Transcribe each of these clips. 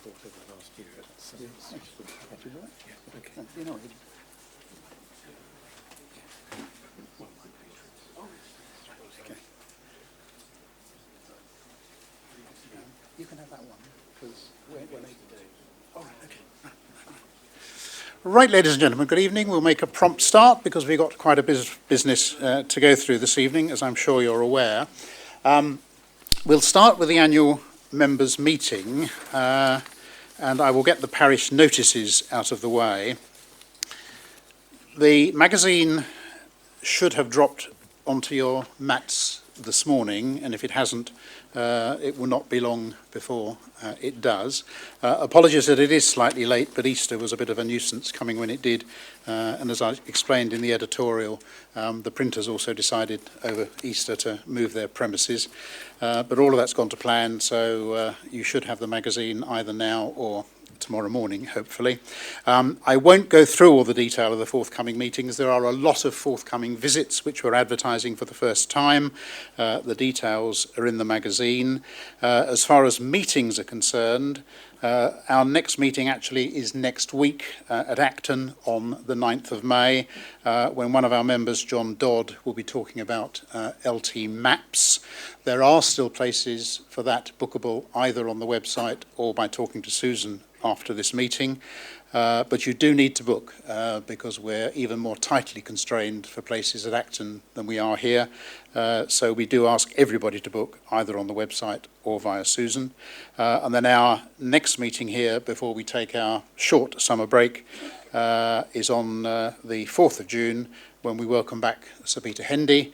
thought over the last year. Okay. You can have that one, because we're late today. All right, okay. Right, ladies and gentlemen, good evening. We'll make a prompt start because we've got quite a bit of business to go through this evening, as I'm sure you're aware. We'll start with the annual members' meeting, and I will get the parish notices out of the way. The magazine should have dropped onto your mats this morning, and if it hasn't, it will not be long before it does. Apologies that it is slightly late, but Easter was a bit of a nuisance coming when it did, and as I explained in the editorial, the printers also decided over Easter to move their premises, but all of that's gone to plan, so you should have the magazine either now or tomorrow morning, hopefully. I won't go through all the detail of the forthcoming meetings. There are a lot of forthcoming visits which we're advertising for the first time. The details are in the magazine. As far as meetings are concerned, our next meeting actually is next week at Acton on the 9th of May, when one of our members, John Dodd, will be talking about LT maps. There are still places for that bookable either on the website or by talking to Susan after this meeting, but you do need to book because we're even more tightly constrained for places at Acton than we are here, so we do ask everybody to book either on the website or via Susan. And then our next meeting here before we take our short summer break is on the 4th of June, when we welcome back Sir Peter Hendy,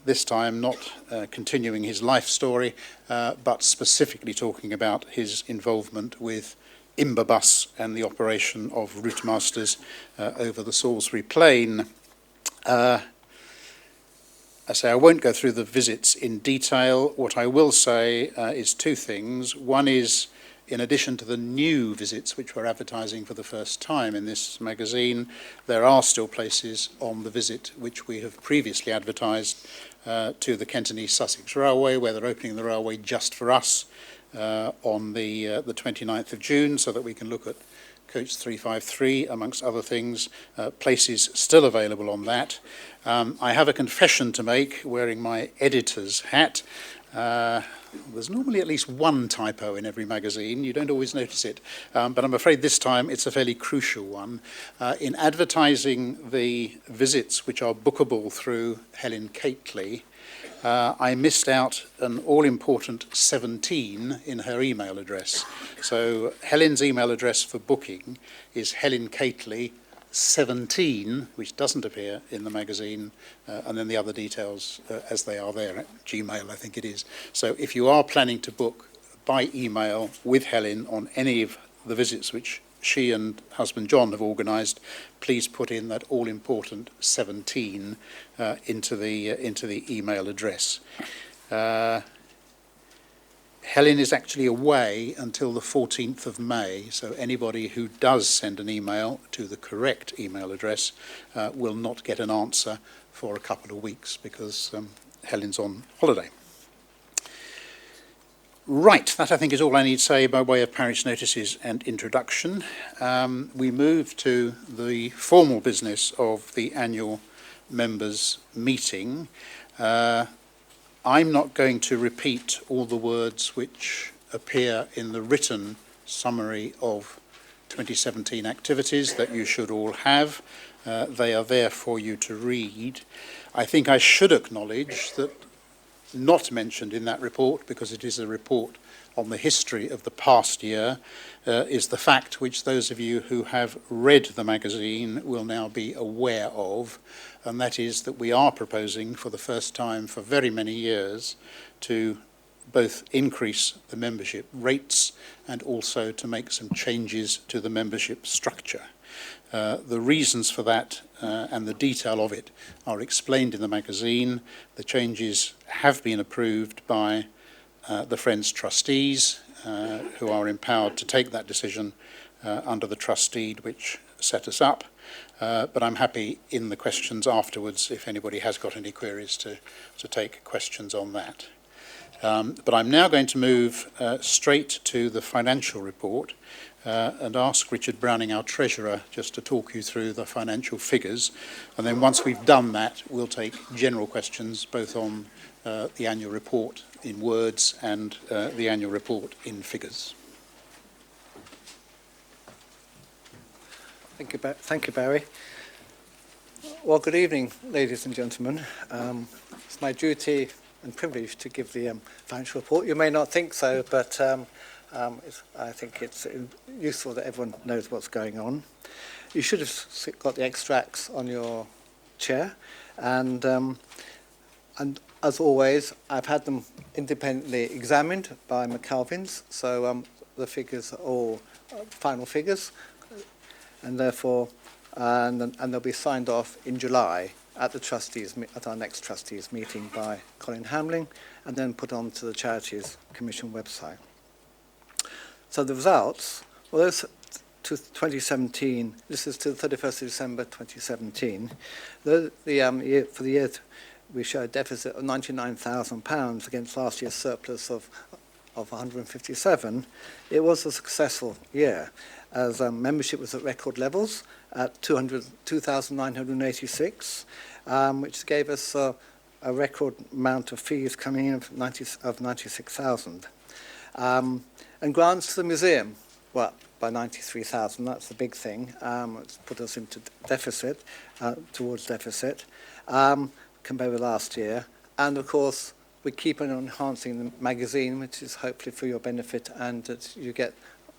this time not continuing his life story, but specifically talking about his involvement with Imbabus and the operation of Routemasters over the Salisbury Plain. I say I won't go through the visits in detail. What I will say is two things. One is, in addition to the new visits which we're advertising for the first time in this magazine, there are still places on the visit which we have previously advertised to the Kent and East Sussex Railway, where they're opening the railway just for us on the 29th of June, so that we can look at Coach 353, amongst other things. Places still available on that. I have a confession to make, wearing my editor's hat. There's normally at least one typo in every magazine. You don't always notice it, but I'm afraid this time it's a fairly crucial one. In advertising the visits which are bookable through Helen Cately, I missed out an all-important 17 in her email address. So Helen's email address for booking is Helen Cately 17, which doesn't appear in the magazine, and then the other details as they are there at Gmail, I think it is. So if you are planning to book by email with Helen on any of the visits which she and husband John have organised, please put in that all-important 17 into the email address. Helen is actually away until the 14th of May, so anybody who does send an email to the correct email address will not get an answer for a couple of weeks because Helen's on holiday. Right, that I think is all I need to say by way of parish notices and introduction. We move to the formal business of the annual members' meeting. I'm not going to repeat all the words which appear in the written summary of 2017 activities that you should all have. They are there for you to read. I think I should acknowledge that not mentioned in that report, because it is a report on the history of the past year, is the fact which those of you who have read the magazine will now be aware of, and that is that we are proposing for the first time for very many years to both increase the membership rates and also to make some changes to the membership structure. The reasons for that and the detail of it are explained in the magazine. The changes have been approved by the Friends trustees, who are empowered to take that decision under the trust deed which set us up. But I'm happy in the questions afterwards, if anybody has got any queries, to take questions on that. But I'm now going to move straight to the financial report and ask Richard Browning, our Treasurer, just to talk you through the financial figures. And then once we've done that, we'll take general questions both on the annual report in words and the annual report in figures. Thank you, Barry. Well, good evening, ladies and gentlemen. It's my duty and privilege to give the financial report. You may not think so, but I think it's useful that everyone knows what's going on. You should have got the extracts on your chair, and as always, I've had them independently examined by McAlvin's, so the figures are all final figures, and therefore, and they'll be signed off in July at our next trustees meeting by Colin Hamling, and then put onto the Charities Commission website. So the results, well, those to 2017, this is to the 31st of December 2017, for the year we show a deficit of £99,000 against last year's surplus of 157. It was a successful year, as membership was at record levels at 2,986, which gave us a record amount of fees coming in of 96,000. And grants to the museum were up by 93,000. That's the big thing. It's put us into deficit, towards deficit, compared with last year. And of course, we keep on enhancing the magazine, which is hopefully for your benefit, and that you get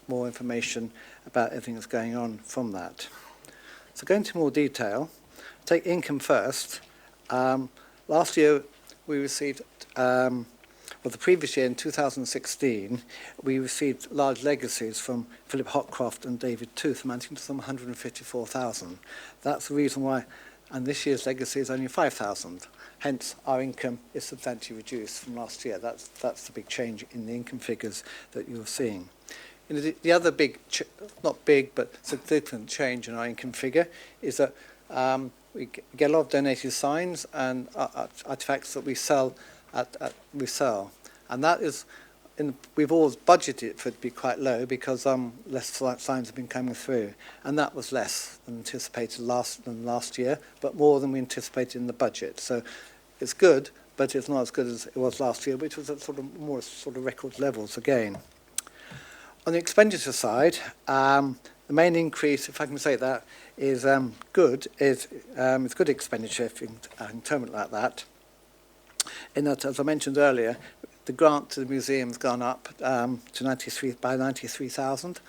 more information about everything that's going on from that. So go into more detail. Take income first. Last year, we received, the previous year in 2016, we received large legacies from Philip Hopcroft and David Tooth, amounting to some 154,000. That's the reason why, and this year's legacy is only 5,000. Hence, our income is substantially reduced from last year. That's the big change in the income figures that you're seeing. The other big, not big, but significant change in our income figure is that we get a lot of donated signs and artifacts that we sell. And that is, we've always budgeted for it to be quite low because less signs have been coming through, and that was less than anticipated last year, but more than we anticipated in the budget. So it's good, but it's not as good as it was last year, which was at more record levels again. On the expenditure side, the main increase, if I can say that, is good. It's good expenditure, if you can term it like that. In that, as I mentioned earlier, the grant to the museum has gone up to 93,000,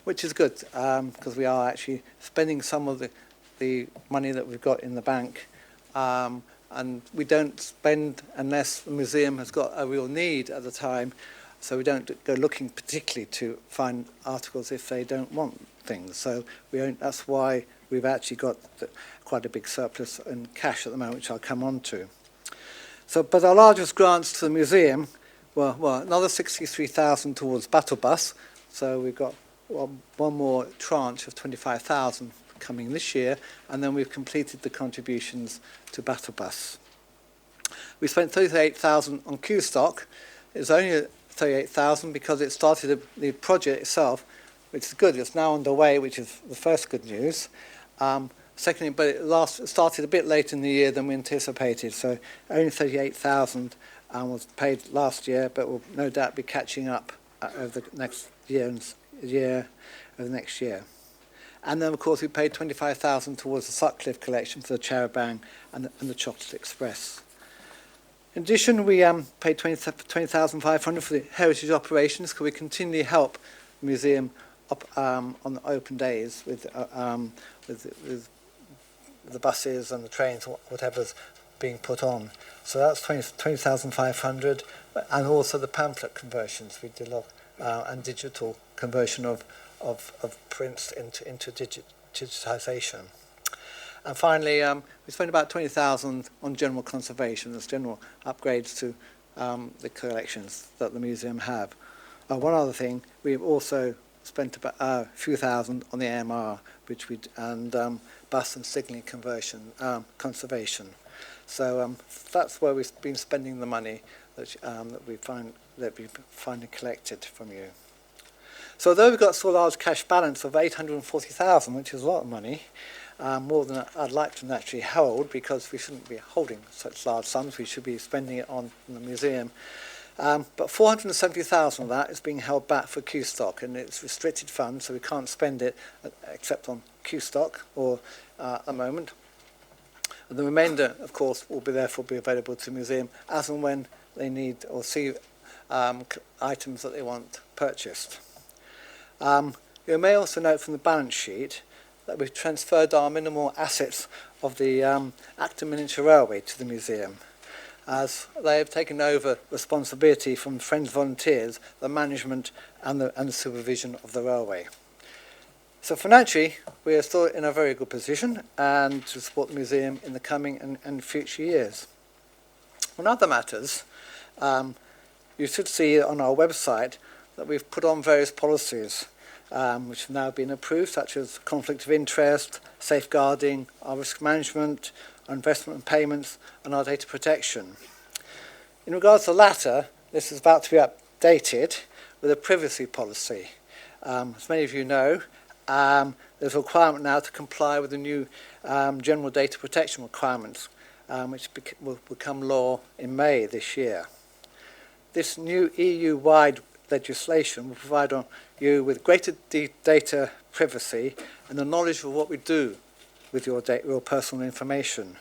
which is good because we are actually spending some of the money that we've got in the bank, and we don't spend unless the museum has got a real need at the time. So we don't go looking particularly to find articles if they don't want things. So that's why we've actually got quite a big surplus in cash at the moment, which I'll come on to. So, but our largest grants to the museum were another 63,000 towards Battle Bus. So we've got one more tranche of 25,000 coming this year, and then we've completed the contributions to Battle Bus. We spent 38,000 on Q stock. It's only 38,000 because it started the project itself, which is good. It's now underway, which is the first good news. Secondly, but it started a bit later in the year than we anticipated, so only 38,000 was paid last year, but will no doubt be catching up over the next year. And then, of course, we paid 25,000 towards the Sutcliffe collection for the Charabang and the Chocolate Express. In addition, we paid 20,500 for the heritage operations because we continually help the museum on the open days with the buses and the trains, whatever's being put on. So that's 20,500, and also the pamphlet conversions. We did a lot, and digital conversion of prints into digitization. And finally, we spent about 20,000 on general conservation, as general upgrades to the collections that the museum have. One other thing, we've also spent about a few thousand on the AMR, and bus and signalling conservation. So that's where we've been spending the money that we finally collected from you. So although we've got so large cash balance of 840,000, which is a lot of money, more than I'd like to naturally hold, because we shouldn't be holding such large sums. We should be spending it on the museum. But 470,000 of that is being held back for Q stock, and it's restricted funds, so we can't spend it except on Q stock or at the moment. And the remainder, of course, will therefore be available to the museum as and when they need or see items that they want purchased. You may also note from the balance sheet that we've transferred our minimal assets of the Acton Miniature Railway to the museum, as they have taken over responsibility from Friends Volunteers, the management and the supervision of the railway. So financially, we are still in a very good position and to support the museum in the coming and future years. On other matters, you should see on our website that we've put on various policies which have now been approved, such as conflict of interest, safeguarding, our risk management, our investment and payments, and our data protection. In regards to the latter, this is about to be updated with a privacy policy. As many of you know, there's a requirement now to comply with the new general data protection requirements, which will become law in May this year. This new EU-wide legislation will provide you with greater data privacy and the knowledge of what we do with your personal information.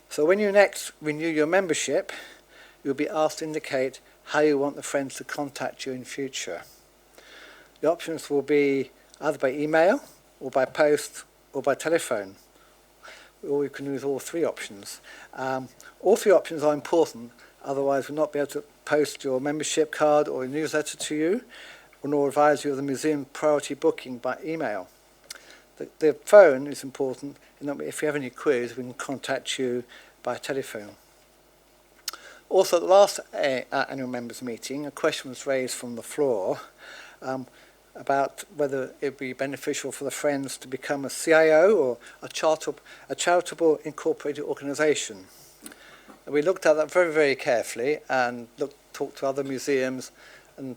So when you next renew your membership, you'll be asked to indicate how you want the Friends to contact you in future. The options will be either by email, or by post, or by telephone. Or you can use all three options. All three options are important, otherwise we'll not be able to post your membership card or a newsletter to you, nor advise you of the museum priority booking by email. The phone is important, in that if you have any queries, we can contact you by telephone. Also, at the last annual members meeting, a question was raised from the floor about whether it would be beneficial for the Friends to become a CIO or a charitable incorporated organisation. We looked at that very, very carefully and talked to other museums and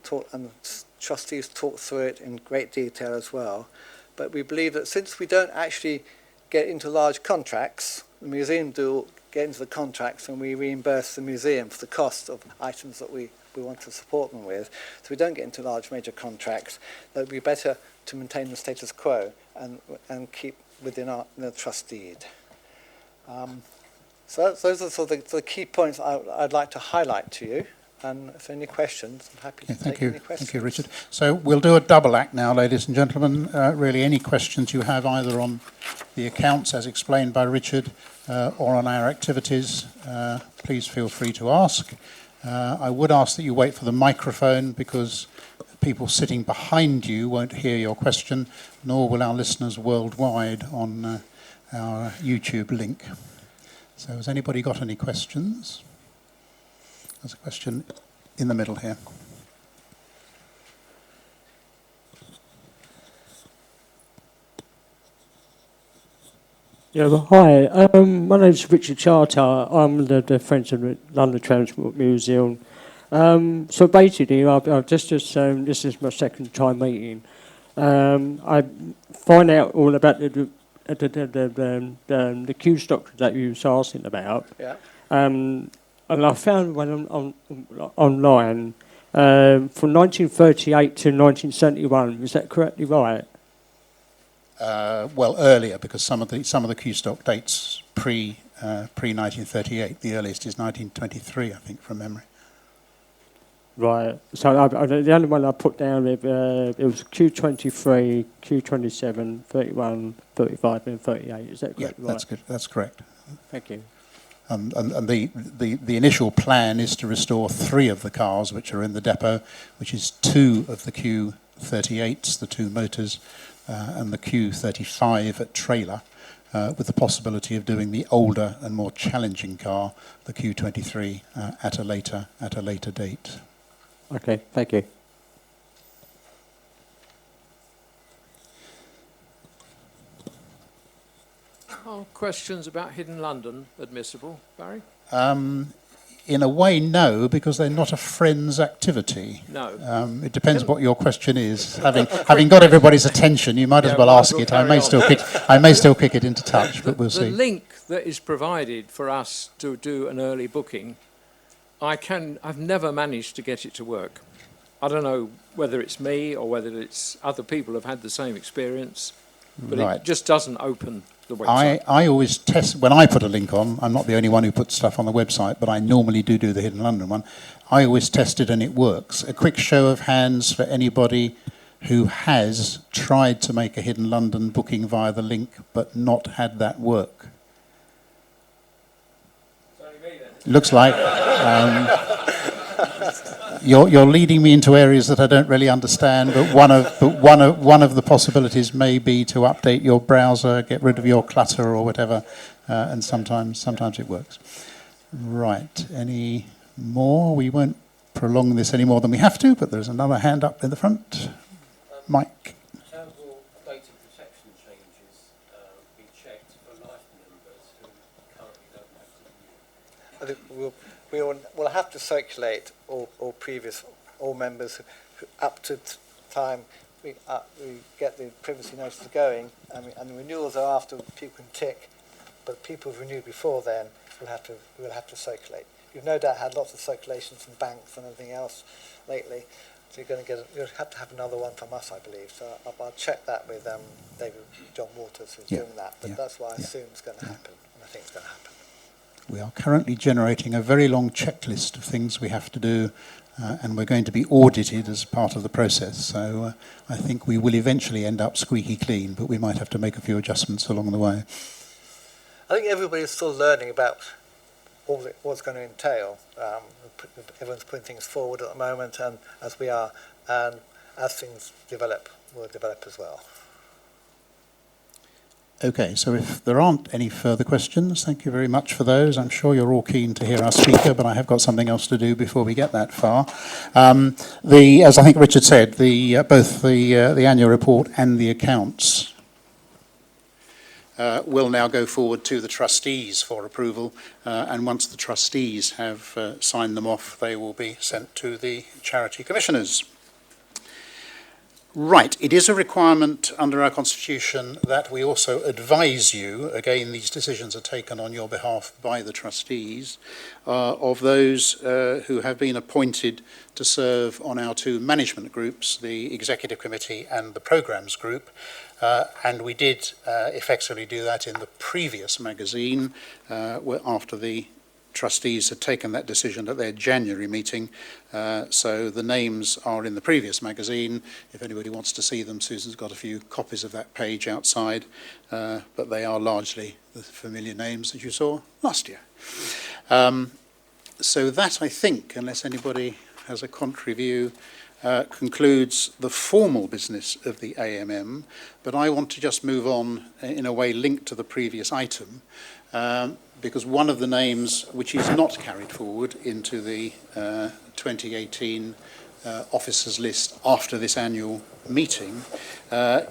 trustees talked through it in great detail as well. But we believe that since we don't actually get into large contracts, the museum do get into the contracts and we reimburse the museum for the cost of items that we want to support them with. So we don't get into large major contracts. That would be better to maintain the status quo and keep within the trust deed. So those are sort of the key points I'd like to highlight to you. And if there are any questions, I'm happy to take any questions. Thank you, Richard. So we'll do a double act now, ladies and gentlemen. Really, any questions you have either on the accounts as explained by Richard or on our activities, please feel free to ask. I would ask that you wait for the microphone, because people sitting behind you won't hear your question, nor will our listeners worldwide on our YouTube link. So has anybody got any questions? There's a question in the middle here. Yeah, well, hi. My name's Richard Charter. I'm the Friends of the London Transport Museum. So basically, I've just this is my second time meeting. I find out all about the Q stock that you was asking about. Yeah. And I found one online from 1938 to 1971. Is that correctly right? Well, earlier, because some of the Q stock dates pre 1938. The earliest is 1923, I think, from memory. Right. So the only one I put down it was Q23, Q27, 31, 35, and 38. Is that correct? Yeah, that's good. That's correct. Thank you. And the initial plan is to restore 3 of the cars which are in the depot, which is 2 of the Q38s, the 2 motors, and the Q35 at trailer, with the possibility of doing the older and more challenging car, the Q23, at a later date. Okay, thank you. Are questions about Hidden London admissible, Barry? In a way, no, because they're not a Friends activity. No. It depends what your question is. Having got everybody's attention, you might as well ask it. I may still pick it into touch, but we'll see. The link that is provided for us to do an early booking, I've never managed to get it to work. I don't know whether it's me or whether it's other people have had the same experience, but it just doesn't open the website. I always test, when I put a link on, I'm not the only one who puts stuff on the website, but I normally do the Hidden London one. I always test it and it works. A quick show of hands for anybody who has tried to make a Hidden London booking via the link but not had that work. It's only me then. Looks like. You're leading me into areas that I don't really understand, but one of the possibilities may be to update your browser, get rid of your clutter or whatever, and sometimes it works. Right, any more? We won't prolong this any more than we have to, but there's another hand up in the front. Mike. How will data protection changes be checked for life members who currently don't have to use? I think we'll have to circulate all members who up to time we get the privacy notices going, and the renewals are after people can tick, but people who've renewed before then we'll have to circulate. You've no doubt had lots of circulations from banks and everything else lately, so you'll have to have another one from us, I believe. So I'll check that with John Waters, who's doing that, but that's what I assume is going to happen, and I think it's going to happen. We are currently generating a very long checklist of things we have to do, and we're going to be audited as part of the process. So I think we will eventually end up squeaky clean, but we might have to make a few adjustments along the way. I think everybody's still learning about what's going to entail. Everyone's putting things forward at the moment, and as we are, and as things develop, we'll develop as well. Okay, so if there aren't any further questions, thank you very much for those. I'm sure you're all keen to hear our speaker, but I have got something else to do before we get that far. As I think Richard said, both the annual report and the accounts will now go forward to the trustees for approval, and once the trustees have signed them off, they will be sent to the charity commissioners. Right, it is a requirement under our constitution that we also advise you, again these decisions are taken on your behalf by the trustees, of those who have been appointed to serve on our two management groups, the executive committee and the programmes group, and we did effectively do that in the previous magazine, where after the trustees had taken that decision at their January meeting, so the names are in the previous magazine. If anybody wants to see them, Susan's got a few copies of that page outside, but they are largely the familiar names that you saw last year. So that, I think, unless anybody has a contrary view, concludes the formal business of the AMM, but I want to just move on in a way linked to the previous item, because one of the names which is not carried forward into the 2018 officers list after this annual meeting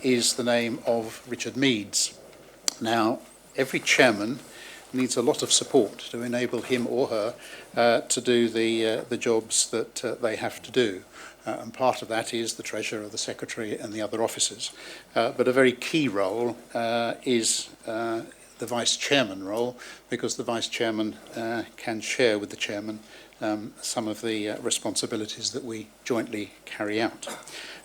is the name of Richard Meads. Now, every chairman needs a lot of support to enable him or her to do the jobs that they have to do. And part of that is the treasurer, the secretary and the other officers. But a very key role is the vice chairman role, because the vice chairman can share with the chairman some of the responsibilities that we jointly carry out.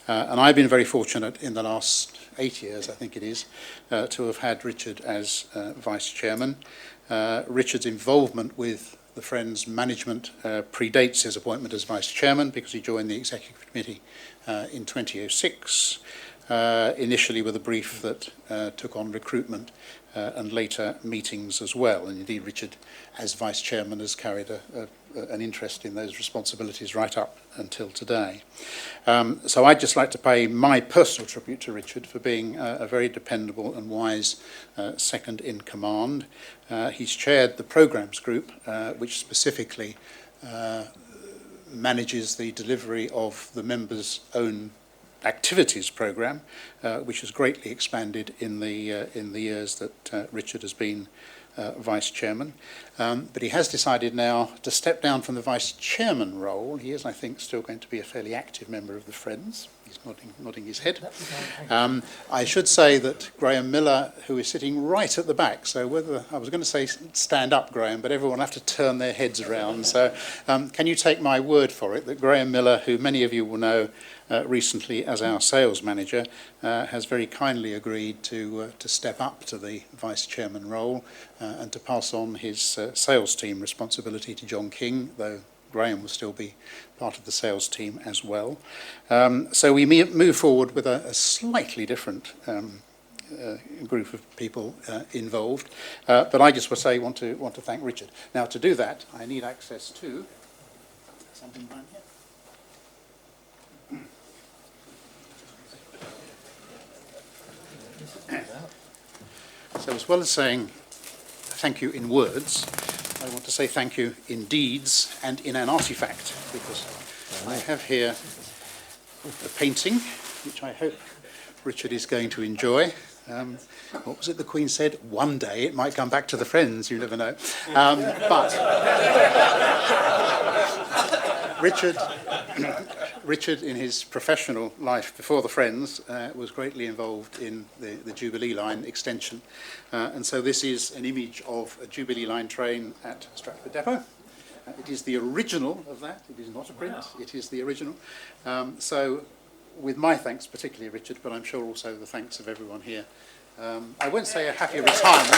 And I've been very fortunate in the last 8 years, I think it is, to have had Richard as vice chairman. Richard's involvement with the Friends management predates his appointment as vice chairman, because he joined the executive committee in 2006, initially with a brief that took on recruitment and later meetings as well. And indeed, Richard, as vice chairman, has carried an interest in those responsibilities right up until today. So I'd just like to pay my personal tribute to Richard for being a very dependable and wise second in command. He's chaired the programmes group, which specifically manages the delivery of the members' own activities programme, which has greatly expanded in the years that Richard has been vice chairman. But he has decided now to step down from the vice chairman role. He is, I think, still going to be a fairly active member of the Friends. He's nodding his head. I should say that Graham Miller, who is sitting right at the back, so whether I was going to say stand up, Graham, but everyone will have to turn their heads around. So can you take my word for it that Graham Miller, who many of you will know recently as our sales manager, has very kindly agreed to step up to the vice chairman role and to pass on his sales team responsibility to John King, though Graham will still be part of the sales team as well. So we move forward with a slightly different group of people involved. But I just want to thank Richard. Now, to do that, I need access to something down here. So as well as saying thank you in words, I want to say thank you in deeds and in an artefact, because I have here a painting, which I hope Richard is going to enjoy. What was it the Queen said? One day it might come back to the Friends, you never know. But Richard, in his professional life before the Friends, was greatly involved in the Jubilee Line extension. And so this is an image of a Jubilee Line train at Stratford Depot. It is the original of that. It is not a print. Wow. It is the original. So with my thanks, particularly Richard, but I'm sure also the thanks of everyone here, I won't say a happy retirement.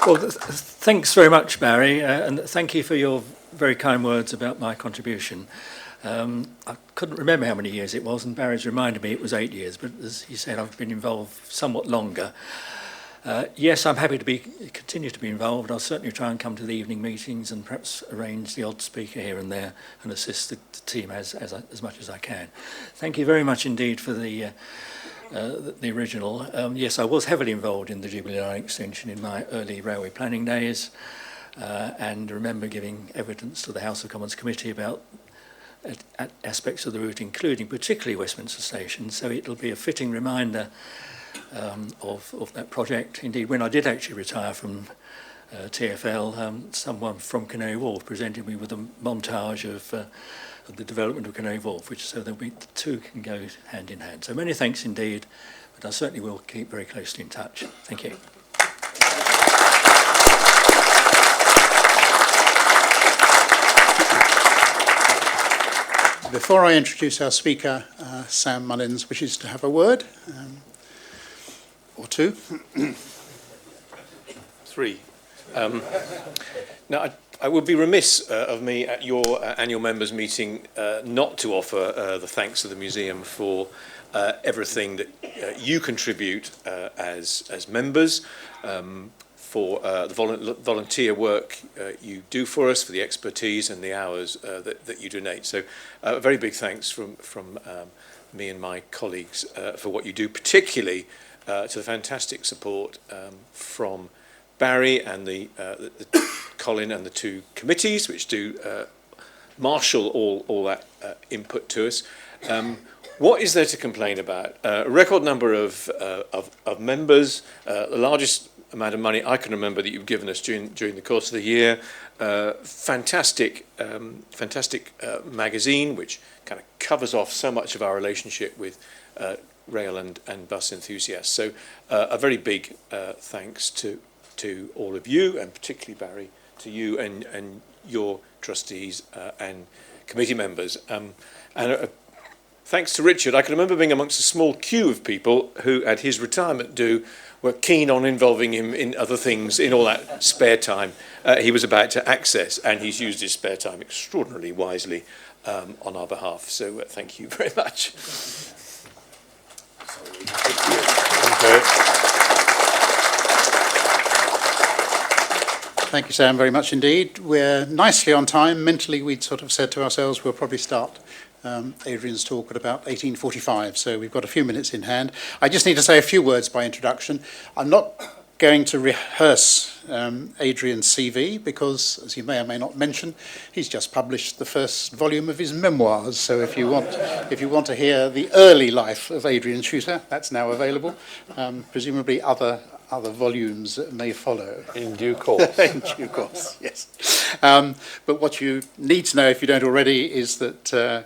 Well, thanks very much, Barry, and thank you for your very kind words about my contribution. I couldn't remember how many years it was, and Barry's reminded me it was 8 years, but as he said, I've been involved somewhat longer. Yes, I'm happy to continue to be involved. I'll certainly try and come to the evening meetings and perhaps arrange the odd speaker here and there and assist the team as much as I can. Thank you very much indeed for the original. Yes, I was heavily involved in the Jubilee Line extension in my early railway planning days, and remember giving evidence to the House of Commons Committee about aspects of the route, including particularly Westminster Station. So it'll be a fitting reminder of that project. Indeed, when I did actually retire from TfL, someone from Canary Wharf presented me with a montage of the development of Canary Wharf, so the two can go hand in hand. So many thanks indeed, but I certainly will keep very closely in touch. Thank you. Before I introduce our speaker, Sam Mullins wishes to have a word, or two. Three. Now, I would be remiss of me at your annual members meeting not to offer the thanks of the museum for everything that you contribute as members, for the volunteer work you do for us, for the expertise and the hours that you donate. So a very big thanks from me and my colleagues for what you do, particularly to the fantastic support from Barry and the Colin and the two committees, which do marshal all that input to us. What is there to complain about? A record number of members, the largest amount of money I can remember that you've given us during the course of the year. Fantastic magazine, which kind of covers off so much of our relationship with rail and bus enthusiasts. So a very big thanks to all of you, and particularly Barry, to you and your trustees and committee members. Thanks to Richard, I can remember being amongst a small queue of people who, at his retirement due, were keen on involving him in other things in all that spare time he was about to access, and he's used his spare time extraordinarily wisely on our behalf. So thank you very much. Thank you, Sam, very much indeed. We're nicely on time. Mentally, we'd sort of said to ourselves, we'll probably start Adrian's talk at about 18:45, so we've got a few minutes in hand. I just need to say a few words by introduction. I'm not going to rehearse Adrian's CV because, as you may or may not mention, he's just published the first volume of his memoirs. So if you want to hear the early life of Adrian Shooter, that's now available. Presumably other volumes may follow. In due course. In due course, yes. But what you need to know, if you don't already, is that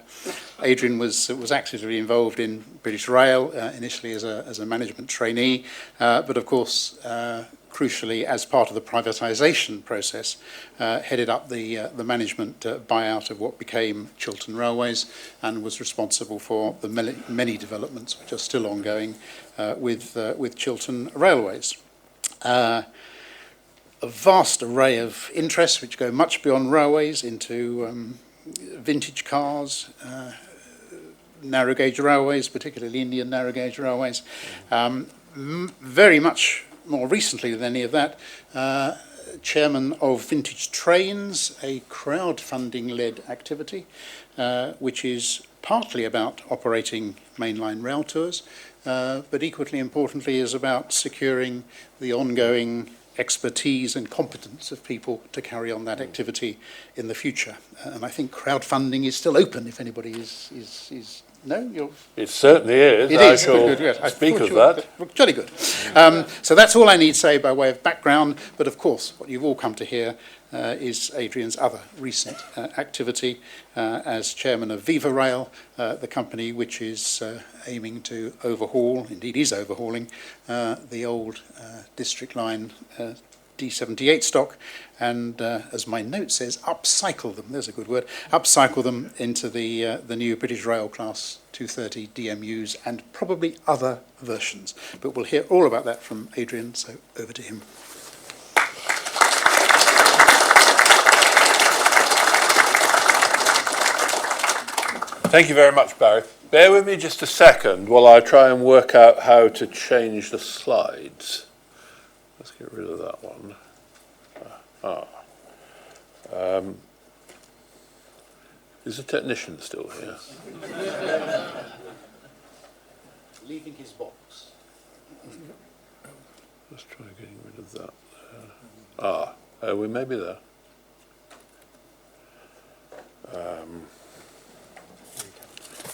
Adrian was actively involved in British Rail, initially as a management trainee, but of course, crucially, as part of the privatisation process, headed up the management buyout of what became Chiltern Railways and was responsible for the many developments which are still ongoing with Chiltern Railways. A vast array of interests which go much beyond railways into vintage cars, narrow gauge railways, particularly Indian narrow gauge railways. Very much more recently than any of that, chairman of Vintage Trains, a crowdfunding-led activity, which is partly about operating mainline rail tours, but equally importantly is about securing the ongoing expertise and competence of people to carry on that activity in the future. And I think crowdfunding is still open if anybody is no? It certainly is. It I is. shall Good, good. I speak thought of you were that. Jolly good. So that's all I need to say by way of background, but of course what you've all come to hear is Adrian's other recent activity as chairman of Vivarail, the company which is aiming to overhaul, indeed is overhauling, the old District Line D78 stock and, as my note says, upcycle them, there's a good word, upcycle them into the new British Rail Class 230 DMUs and probably other versions. But we'll hear all about that from Adrian, so over to him. Thank you very much, Barry. Bear with me just a second while I try and work out how to change the slides. Let's get rid of that one. Is the technician still here? Leaving his box. Let's try getting rid of that. We may be there.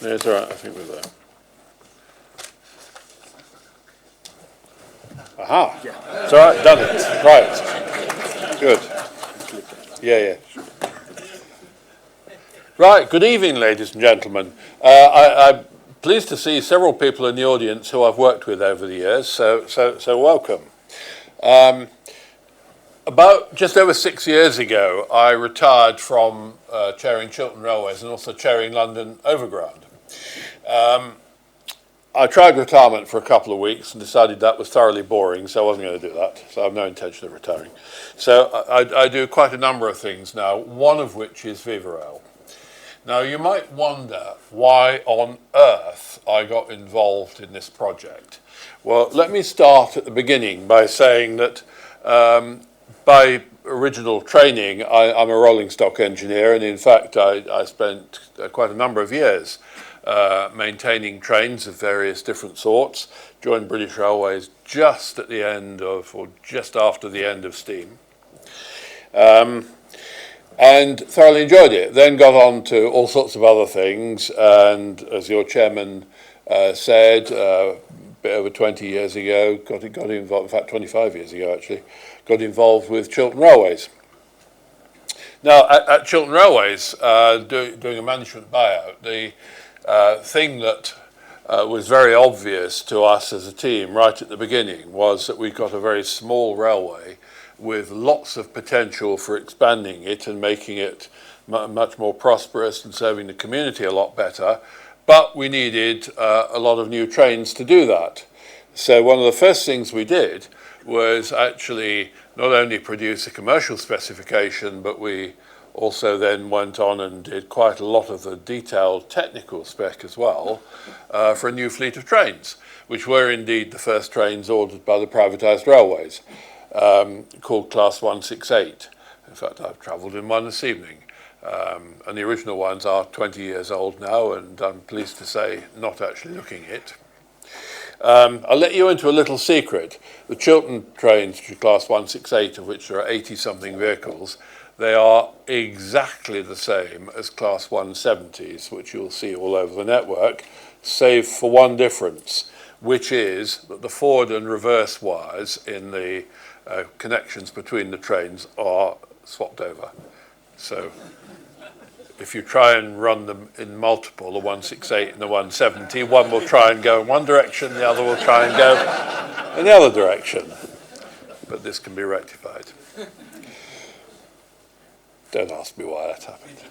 No, it's all right. I think we're there. Aha! Yeah. It's all right. Done it. Right. Good. Yeah. Right. Good evening, ladies and gentlemen. I'm pleased to see several people in the audience who I've worked with over the years. So welcome. About just over 6 years ago, I retired from chairing Chiltern Railways and also chairing London Overground. I tried retirement for a couple of weeks and decided that was thoroughly boring, so I wasn't going to do that. So I have no intention of retiring. So I do quite a number of things now, one of which is Vivarail. Now, you might wonder why on earth I got involved in this project. Well, let me start at the beginning by saying that by original training, I'm a rolling stock engineer, and in fact, I spent quite a number of years maintaining trains of various different sorts. Joined British Railways just at the end of, or just after the end of steam, and thoroughly enjoyed it. Then got on to all sorts of other things, and as your chairman said, a bit over 20 years ago, got involved. In fact, 25 years ago actually, got involved with Chiltern Railways. Now, at Chiltern Railways, doing a management buyout, the thing that was very obvious to us as a team right at the beginning was that we got a very small railway with lots of potential for expanding it and making it much more prosperous and serving the community a lot better, but we needed a lot of new trains to do that. So one of the first things we did was actually not only produce a commercial specification, but we also then went on and did quite a lot of the detailed technical spec as well for a new fleet of trains, which were indeed the first trains ordered by the privatised railways, called Class 168. In fact, I've travelled in one this evening. And the original ones are 20 years old now, and I'm pleased to say not actually looking it. I'll let you into a little secret. The Chiltern trains, which are class 168, of which there are 80-something vehicles, they are exactly the same as class 170s, which you'll see all over the network, save for one difference, which is that the forward and reverse wires in the connections between the trains are swapped over. So if you try and run them in multiple, the 168 and the 170, one will try and go in one direction, the other will try and go in the other direction. But this can be rectified. Don't ask me why that happened.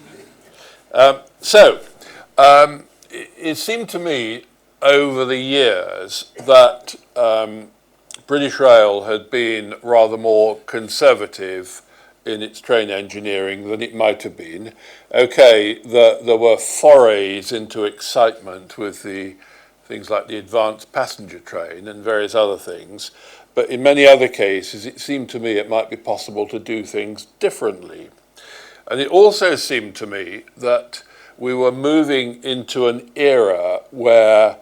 It seemed to me over the years that British Rail had been rather more conservative in its train engineering than it might have been. Okay, there were forays into excitement with the things like the advanced passenger train and various other things, but in many other cases it seemed to me it might be possible to do things differently. And it also seemed to me that we were moving into an era where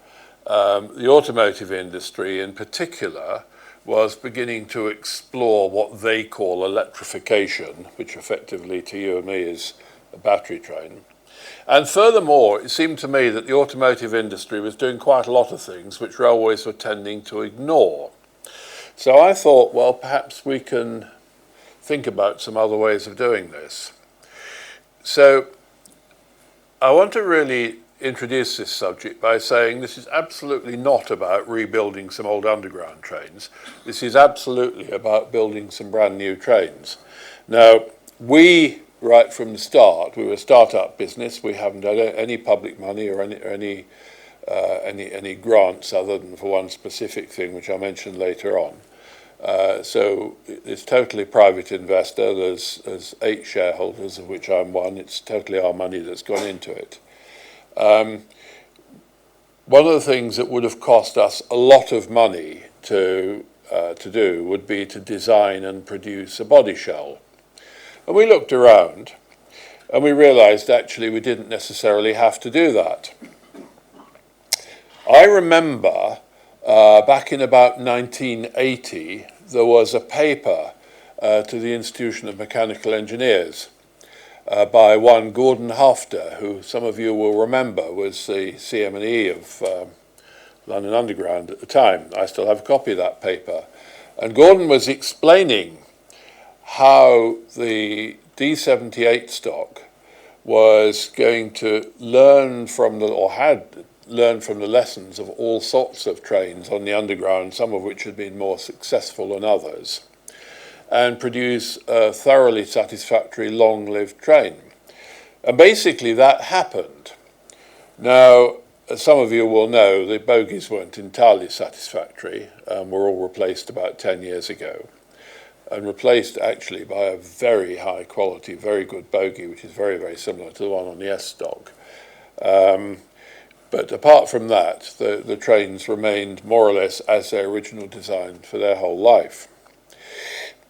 the automotive industry in particular was beginning to explore what they call electrification, which effectively to you and me is a battery train. And furthermore, it seemed to me that the automotive industry was doing quite a lot of things which railways were tending to ignore. So I thought, well, perhaps we can think about some other ways of doing this. So I want to really introduce this subject by saying this is absolutely not about rebuilding some old underground trains. This is absolutely about building some brand new trains. Now, we, right from the start, we were a start-up business. We haven't had any public money or any grants other than for one specific thing, which I'll mention later on. So it's totally private investor. There's 8 shareholders, of which I'm one. It's totally our money that's gone into it. One of the things that would have cost us a lot of money to do would be to design and produce a body shell. And we looked around and we realized actually we didn't necessarily have to do that. I remember back in about 1980 there was a paper to the Institution of Mechanical Engineers by one Gordon Hafter, who some of you will remember was the CM&E of London Underground at the time. I still have a copy of that paper. And Gordon was explaining how the D78 stock was going to learn from had learned from the lessons of all sorts of trains on the Underground, some of which had been more successful than others, and produce a thoroughly satisfactory long-lived train. And basically that happened. Now, as some of you will know, the bogies weren't entirely satisfactory, were all replaced about 10 years ago, and replaced actually by a very high quality, very good bogie, which is very, very similar to the one on the S stock. But apart from that, the trains remained more or less as their original design for their whole life.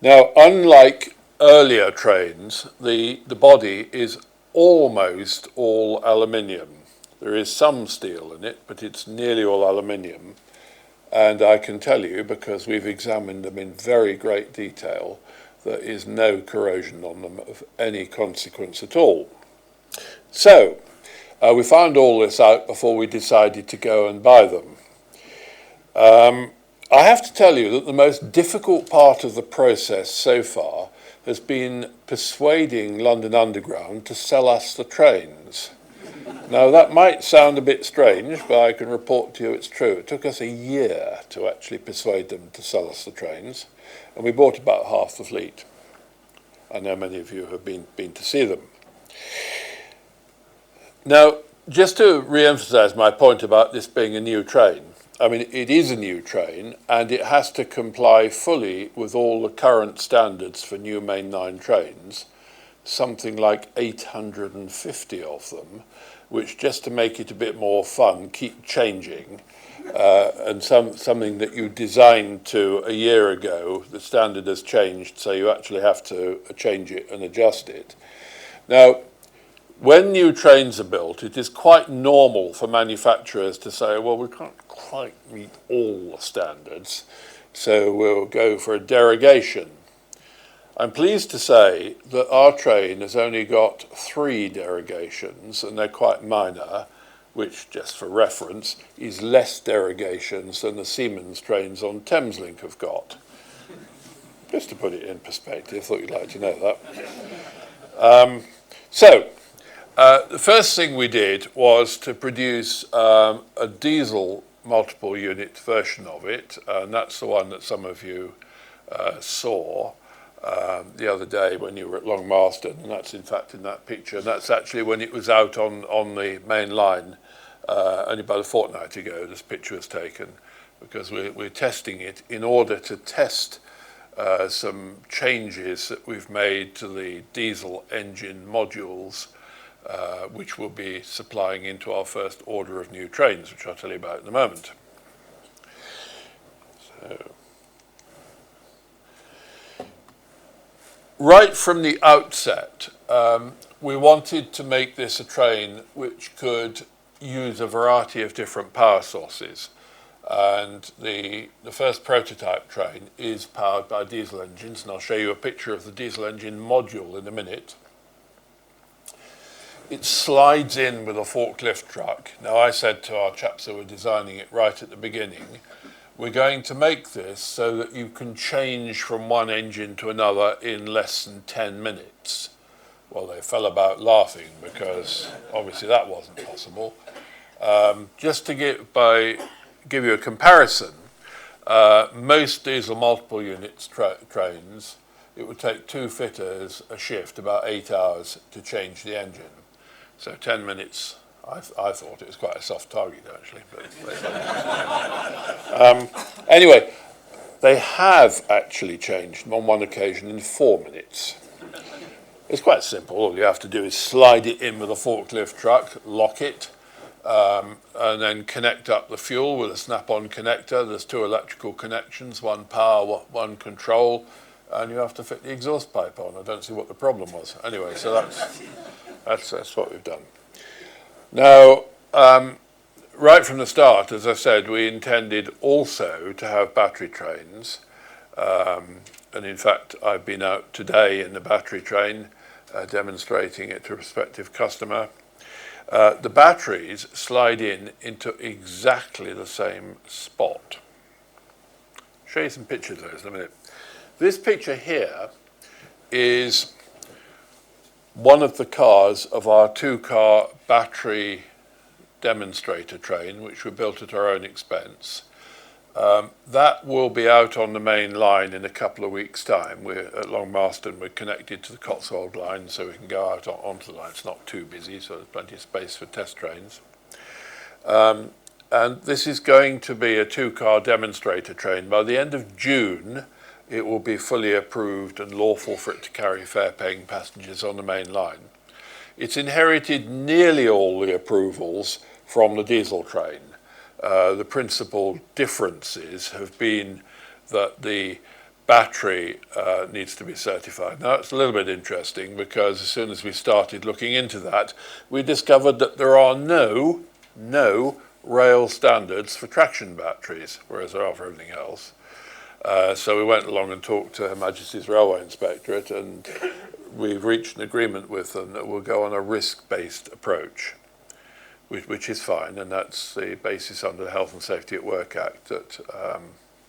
Now, unlike earlier trains, the body is almost all aluminium. There is some steel in it, but it's nearly all aluminium. And I can tell you, because we've examined them in very great detail, there is no corrosion on them of any consequence at all. So, we found all this out before we decided to go and buy them. I have to tell you that the most difficult part of the process so far has been persuading London Underground to sell us the trains. Now, that might sound a bit strange, but I can report to you it's true. It took us a year to actually persuade them to sell us the trains, and we bought about half the fleet. I know many of you have been to see them. Now, just to re-emphasise my point about this being a new train, I mean, it is a new train, and it has to comply fully with all the current standards for new mainline trains, something like 850 of them, which, just to make it a bit more fun, keep changing. And something that you designed to a year ago, the standard has changed, so you actually have to change it and adjust it. Now, when new trains are built, it is quite normal for manufacturers to say, well, we can't quite meet all the standards, so we'll go for a derogation. I'm pleased to say that our train has only got 3 derogations, and they're quite minor, which, just for reference, is less derogations than the Siemens trains on Thameslink have got. Just to put it in perspective, thought you'd like to know that. The first thing we did was to produce a diesel multiple unit version of it, and that's the one that some of you saw the other day when you were at Long Marston, and that's in fact in that picture, and that's actually when it was out on the main line only about a fortnight ago. This picture was taken because we're testing it in order to test some changes that we've made to the diesel engine modules, which we'll be supplying into our first order of new trains, which I'll tell you about in a moment. Right from the outset, we wanted to make this a train which could use a variety of different power sources. And the first prototype train is powered by diesel engines, and I'll show you a picture of the diesel engine module in a minute. It slides in with a forklift truck. Now, I said to our chaps who were designing it right at the beginning, we're going to make this so that you can change from one engine to another in less than 10 minutes. Well, they fell about laughing because obviously that wasn't possible. Just to give you a comparison, most diesel multiple units trains, it would take 2 fitters a shift, about 8 hours to change the engine. So 10 minutes, I thought it was quite a soft target actually. But anyway, they have actually changed on one occasion in 4 minutes. It's quite simple. All you have to do is slide it in with a forklift truck, lock it, and then connect up the fuel with a snap-on connector. There's 2 electrical connections, one power, one control, and you have to fit the exhaust pipe on. I don't see what the problem was. Anyway, so that's what we've done. Now, right from the start, as I said, we intended also to have battery trains. And in fact, I've been out today in the battery train demonstrating it to a prospective customer. The batteries slide into exactly the same spot. I'll show you some pictures of those in a minute. This picture here is one of the cars of our 2-car battery demonstrator train, which we built at our own expense. That will be out on the main line in a couple of weeks' time. We're at Long Marston, we're connected to the Cotswold line, so we can go out onto the line. It's not too busy, so there's plenty of space for test trains. And this is going to be a 2-car demonstrator train. By the end of June, it will be fully approved and lawful for it to carry fare-paying passengers on the main line. It's inherited nearly all the approvals from the diesel train. The principal differences have been that the battery needs to be certified. Now, it's a little bit interesting because as soon as we started looking into that, we discovered that there are no rail standards for traction batteries, whereas there are for everything else. So we went along and talked to Her Majesty's Railway Inspectorate, and we've reached an agreement with them that we'll go on a risk-based approach, which is fine, and that's the basis under the Health and Safety at Work Act, that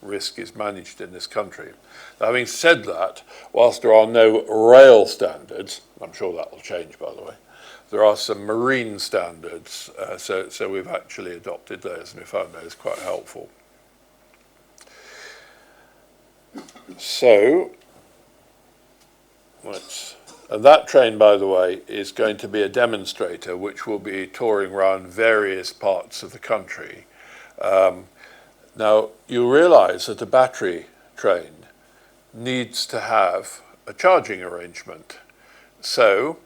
risk is managed in this country. Now, having said that, whilst there are no rail standards, I'm sure that will change, by the way, there are some marine standards, so we've actually adopted those, and we found those quite helpful. So, and that train, by the way, is going to be a demonstrator which will be touring around various parts of the country. Now, you realise that a battery train needs to have a charging arrangement. So,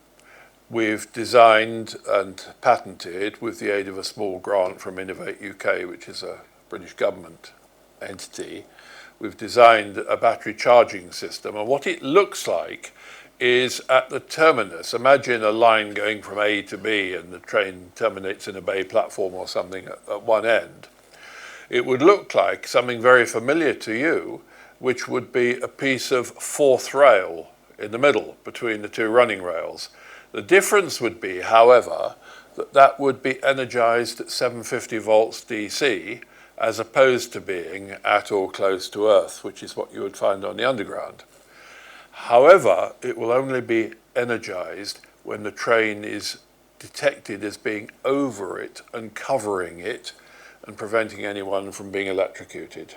we've designed and patented, with the aid of a small grant from Innovate UK, which is a British government entity, we've designed a battery charging system. And what it looks like is at the terminus. Imagine a line going from A to B and the train terminates in a bay platform or something at one end. It would look like something very familiar to you, which would be a piece of fourth rail in the middle between the two running rails. The difference would be, however, that would be energized at 750 volts DC, as opposed to being at or close to Earth, which is what you would find on the underground. However, it will only be energized when the train is detected as being over it and covering it and preventing anyone from being electrocuted,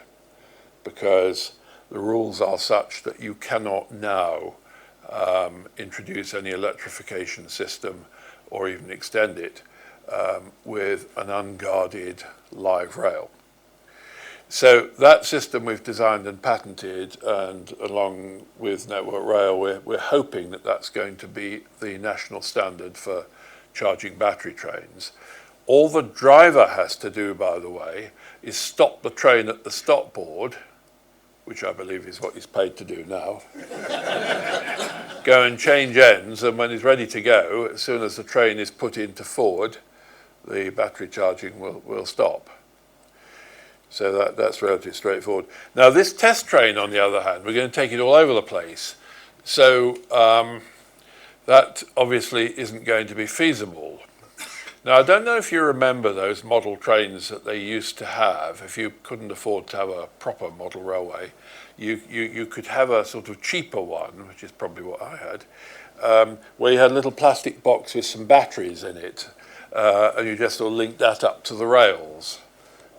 because the rules are such that you cannot now introduce any electrification system or even extend it with an unguarded live rail. So that system we've designed and patented, and along with Network Rail, we're hoping that that's going to be the national standard for charging battery trains. All the driver has to do, by the way, is stop the train at the stop board, which I believe is what he's paid to do now, go and change ends, and when he's ready to go, as soon as the train is put into forward, the battery charging will stop. So that's relatively straightforward. Now, this test train, on the other hand, we're going to take it all over the place. So that obviously isn't going to be feasible. Now, I don't know if you remember those model trains that they used to have. If you couldn't afford to have a proper model railway, you could have a sort of cheaper one, which is probably what I had, where you had a little plastic box with some batteries in it, and you just sort of linked that up to the rails.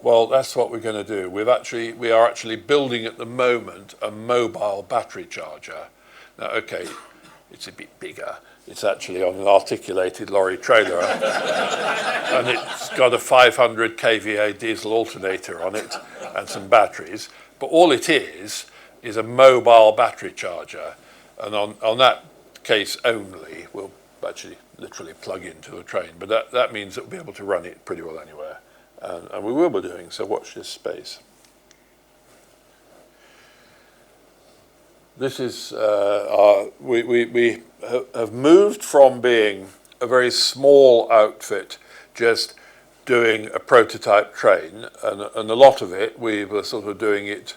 Well, that's what we're going to do. We are actually building at the moment a mobile battery charger. Now, okay, it's a bit bigger. It's actually on an articulated lorry trailer, and it's got a 500 kVA diesel alternator on it and some batteries. But all it is a mobile battery charger, and on that case only, we'll actually literally plug into a train. But that means that we'll be able to run it pretty well anywhere. And we will be doing, so watch this space. This is we have moved from being a very small outfit, just doing a prototype train, and a lot of it, we were sort of doing it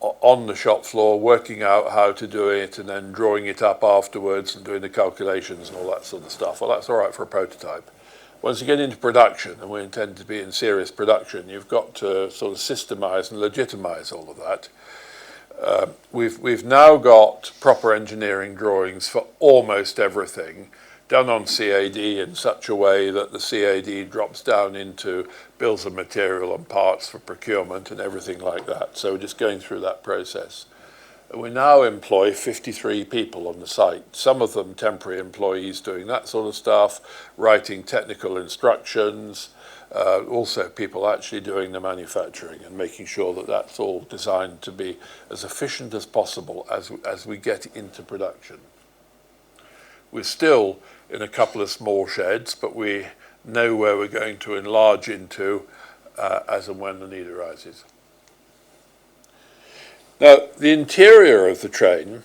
on the shop floor, working out how to do it, and then drawing it up afterwards and doing the calculations and all that sort of stuff. Well, that's all right for a prototype. Once you get into production, and we intend to be in serious production, you've got to sort of systemize and legitimize all of that. We've now got proper engineering drawings for almost everything, done on CAD in such a way that the CAD drops down into bills of material and parts for procurement and everything like that. So we're just going through that process. We now employ 53 people on the site, some of them temporary employees doing that sort of stuff, writing technical instructions, also people actually doing the manufacturing and making sure that that's all designed to be as efficient as possible as we get into production. We're still in a couple of small sheds, but we know where we're going to enlarge into as and when the need arises. Now, the interior of the train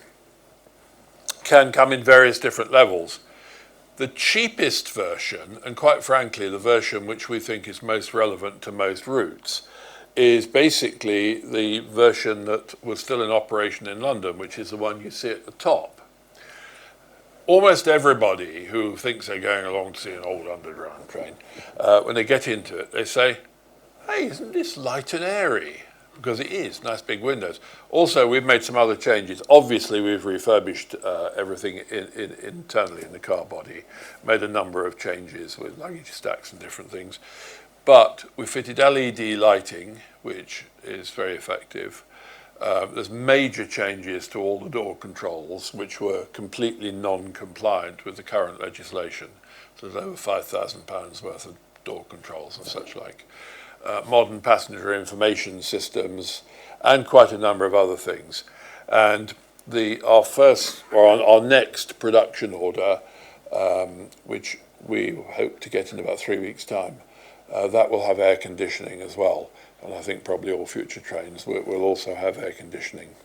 can come in various different levels. The cheapest version, and quite frankly, the version which we think is most relevant to most routes, is basically the version that was still in operation in London, which is the one you see at the top. Almost everybody who thinks they're going along to see an old underground train, when they get into it, they say, "Hey, isn't this light and airy?" Because it is, nice big windows. Also, we've made some other changes. Obviously, we've refurbished everything internally in the car body, made a number of changes with luggage stacks and different things. But we fitted LED lighting, which is very effective. There's major changes to all the door controls, which were completely non-compliant with the current legislation. So there's over £5,000 worth of door controls and such like. Modern passenger information systems, and quite a number of other things. And our next production order, which we hope to get in about 3 weeks' time, that will have air conditioning as well. And I think probably all future trains will also have air conditioning.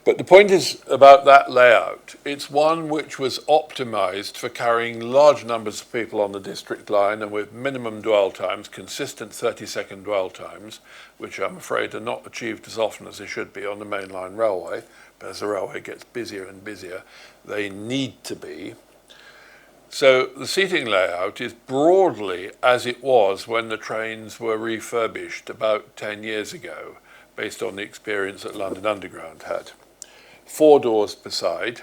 But the point is about that layout. It's one which was optimised for carrying large numbers of people on the district line and with minimum dwell times, consistent 30-second dwell times, which I'm afraid are not achieved as often as they should be on the mainline railway. But as the railway gets busier and busier, they need to be. So the seating layout is broadly as it was when the trains were refurbished about 10 years ago, based on the experience that London Underground had. 4 doors per side.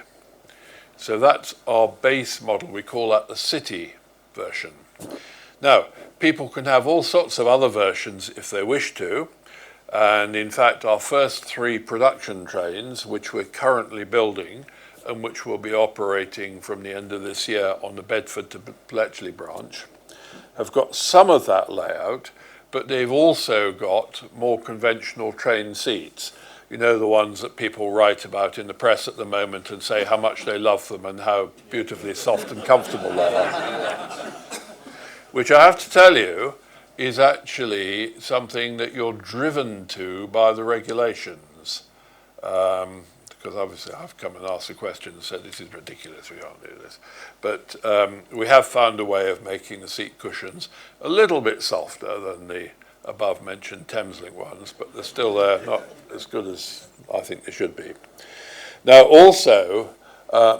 So that's our base model. We call that the city version. Now, people can have all sorts of other versions if they wish to. And in fact, our first 3 production trains, which we're currently building and which will be operating from the end of this year on the Bedford to Bletchley branch, have got some of that layout, but they've also got more conventional train seats. You know, the ones that people write about in the press at the moment and say how much they love them and how beautifully soft and comfortable they are. Which I have to tell you is actually something that you're driven to by the regulations. Because obviously I've come and asked a question and said this is ridiculous, we can't do this. But we have found a way of making the seat cushions a little bit softer than the above mentioned Thameslink ones, but they're still not as good as I think they should be. Now also,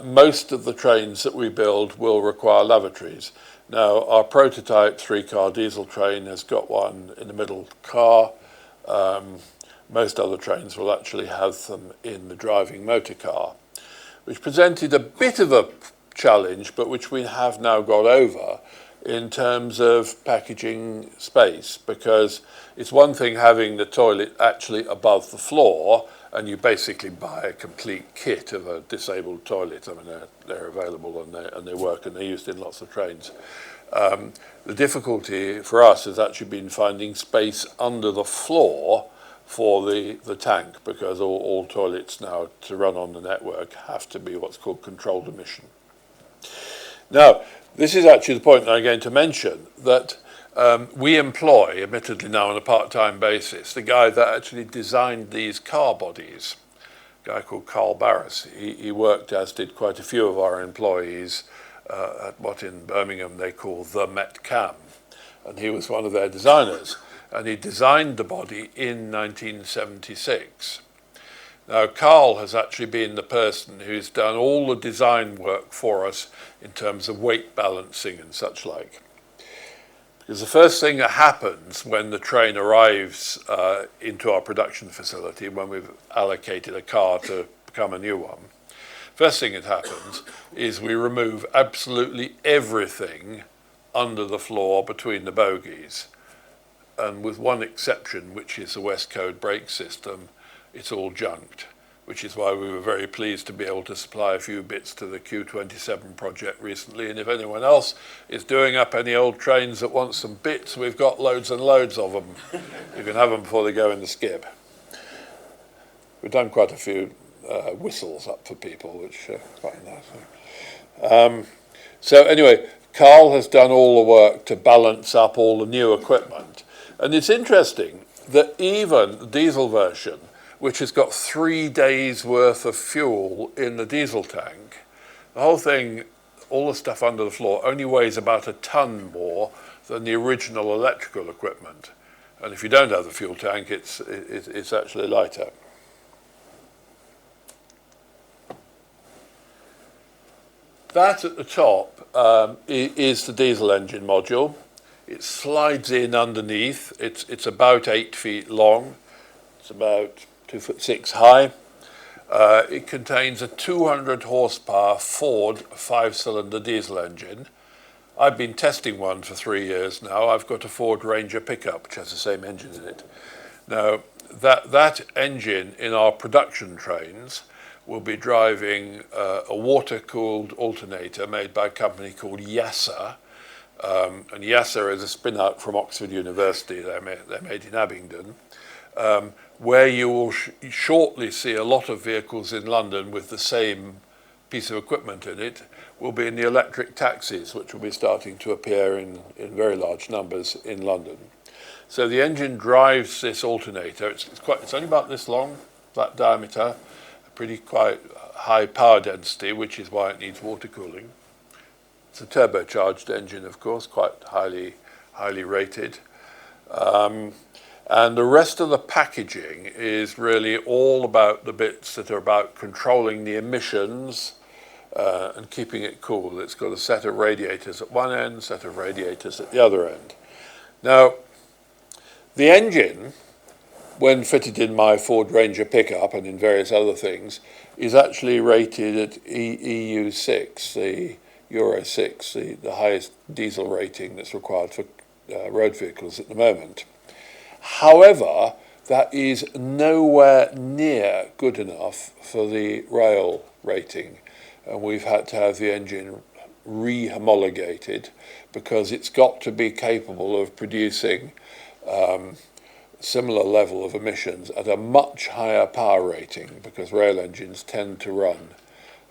most of the trains that we build will require lavatories. Now our prototype 3-car diesel train has got one in the middle car. Most other trains will actually have them in the driving motor car, which presented a bit of a challenge, but which we have now got over in terms of packaging space, because it's one thing having the toilet actually above the floor, and you basically buy a complete kit of a disabled toilet. I mean, they're available and they work and they're used in lots of trains. The difficulty for us has actually been finding space under the floor for the tank, because all toilets now to run on the network have to be what's called controlled emission. Now, this is actually the point that I'm going to mention, that we employ, admittedly now on a part-time basis, the guy that actually designed these car bodies, a guy called Carl Barris. He worked, as did quite a few of our employees, at what in Birmingham they call the Met Cam, and he was one of their designers, and he designed the body in 1976. Now, Carl has actually been the person who's done all the design work for us in terms of weight balancing and such like. Because the first thing that happens when the train arrives into our production facility, when we've allocated a car to become a new one, first thing that happens is we remove absolutely everything under the floor between the bogies. And with one exception, which is the West Code brake system, it's all junked, which is why we were very pleased to be able to supply a few bits to the Q27 project recently. And if anyone else is doing up any old trains that want some bits, we've got loads and loads of them. You can have them before they go in the skip. We've done quite a few whistles up for people, which are quite nice. So anyway, Carl has done all the work to balance up all the new equipment. And it's interesting that even the diesel version, which has got 3 days worth of fuel in the diesel tank, the whole thing, all the stuff under the floor, only weighs about a ton more than the original electrical equipment. And if you don't have the fuel tank, it's actually lighter. That at the top is the diesel engine module. It slides in underneath. It's about 8 feet long. It's about 2'6" high. It contains a 200 horsepower Ford 5-cylinder diesel engine. I've been testing one for 3 years now. I've got a Ford Ranger pickup, which has the same engine in it. Now, that engine in our production trains will be driving a water-cooled alternator made by a company called Yasser. And Yasser is a spin-out from Oxford University. They're made in Abingdon, where you will shortly see a lot of vehicles in London with the same piece of equipment in it, will be in the electric taxis, which will be starting to appear in very large numbers in London. So the engine drives this alternator. It's only about this long, that diameter, pretty quite high power density, which is why it needs water cooling. It's a turbocharged engine, of course, quite highly rated. And the rest of the packaging is really all about the bits that are about controlling the emissions and keeping it cool. It's got a set of radiators at one end, set of radiators at the other end. Now, the engine, when fitted in my Ford Ranger pickup and in various other things, is actually rated at EU 6, the Euro 6, the highest diesel rating that's required for road vehicles at the moment. However, that is nowhere near good enough for the rail rating, and we've had to have the engine re-homologated because it's got to be capable of producing similar level of emissions at a much higher power rating, because rail engines tend to run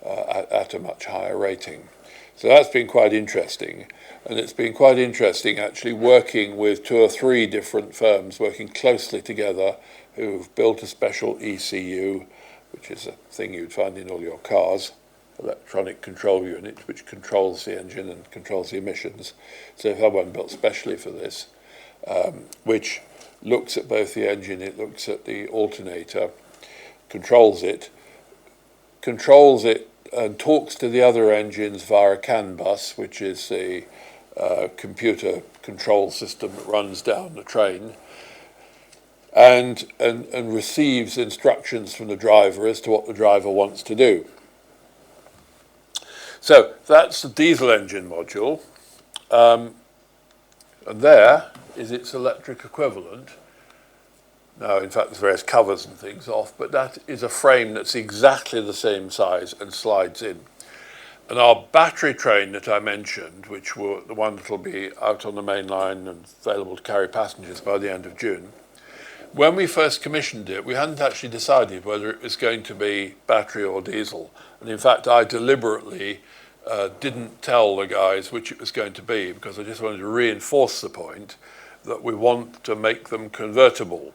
at a much higher rating. So that's been quite interesting. And it's been quite interesting actually working with 2 or 3 different firms working closely together who've built a special ECU, which is a thing you'd find in all your cars, electronic control unit, which controls the engine and controls the emissions. So if one built specially for this, which looks at both the engine, it looks at the alternator, controls it and talks to the other engines via a CAN bus, which is the computer control system that runs down the train, and receives instructions from the driver as to what the driver wants to do. So that's the diesel engine module, and there is its electric equivalent. Now, in fact, there's various covers and things off, but that is a frame that's exactly the same size and slides in. And our battery train that I mentioned, which were the one that will be out on the main line and available to carry passengers by the end of June, when we first commissioned it, we hadn't actually decided whether it was going to be battery or diesel. And in fact, I deliberately didn't tell the guys which it was going to be, because I just wanted to reinforce the point that we want to make them convertible.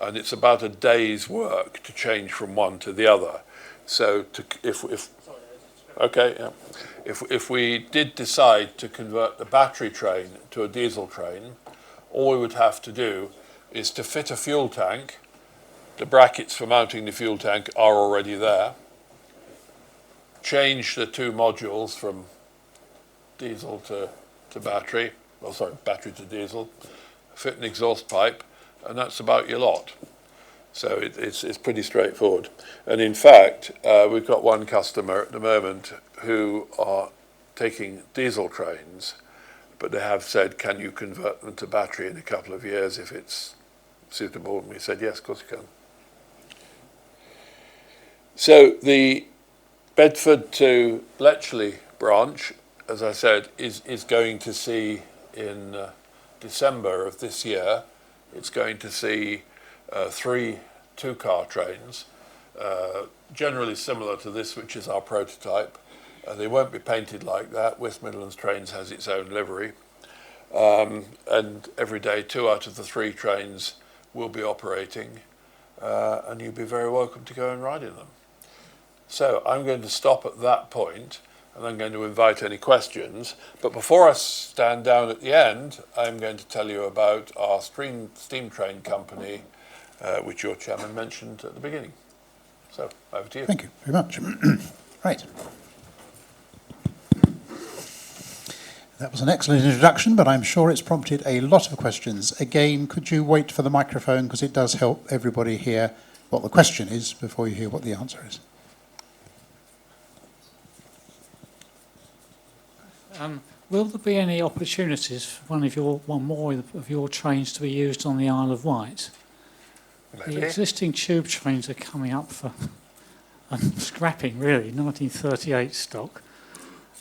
And it's about a day's work to change from one to the other. So if we did decide to convert the battery train to a diesel train, all we would have to do is to fit a fuel tank. The brackets for mounting the fuel tank are already there. Change the 2 modules from diesel to battery, battery to diesel, fit an exhaust pipe, and that's about your lot. So it's pretty straightforward. And in fact, we've got one customer at the moment who are taking diesel trains, but they have said, can you convert them to battery in a couple of years if it's suitable? And we said, yes, of course you can. So the Bedford to Bletchley branch, as I said, is going to see in December of this year, it's going to see 3 2-car trains, generally similar to this, which is our prototype. They won't be painted like that. West Midlands Trains has its own livery. And every day, 2 out of the 3 trains will be operating, and you'll be very welcome to go and ride in them. So I'm going to stop at that point, and I'm going to invite any questions. But before I stand down at the end, I'm going to tell you about our steam train company, which your chairman mentioned at the beginning. So, over to you. Thank you very much. Right. That was an excellent introduction, but I'm sure it's prompted a lot of questions. Again, could you wait for the microphone, because it does help everybody hear what the question is before you hear what the answer is. Will there be any opportunities for one more of your trains to be used on the Isle of Wight? Maybe. The existing tube trains are coming up for scrapping, really, 1938 stock.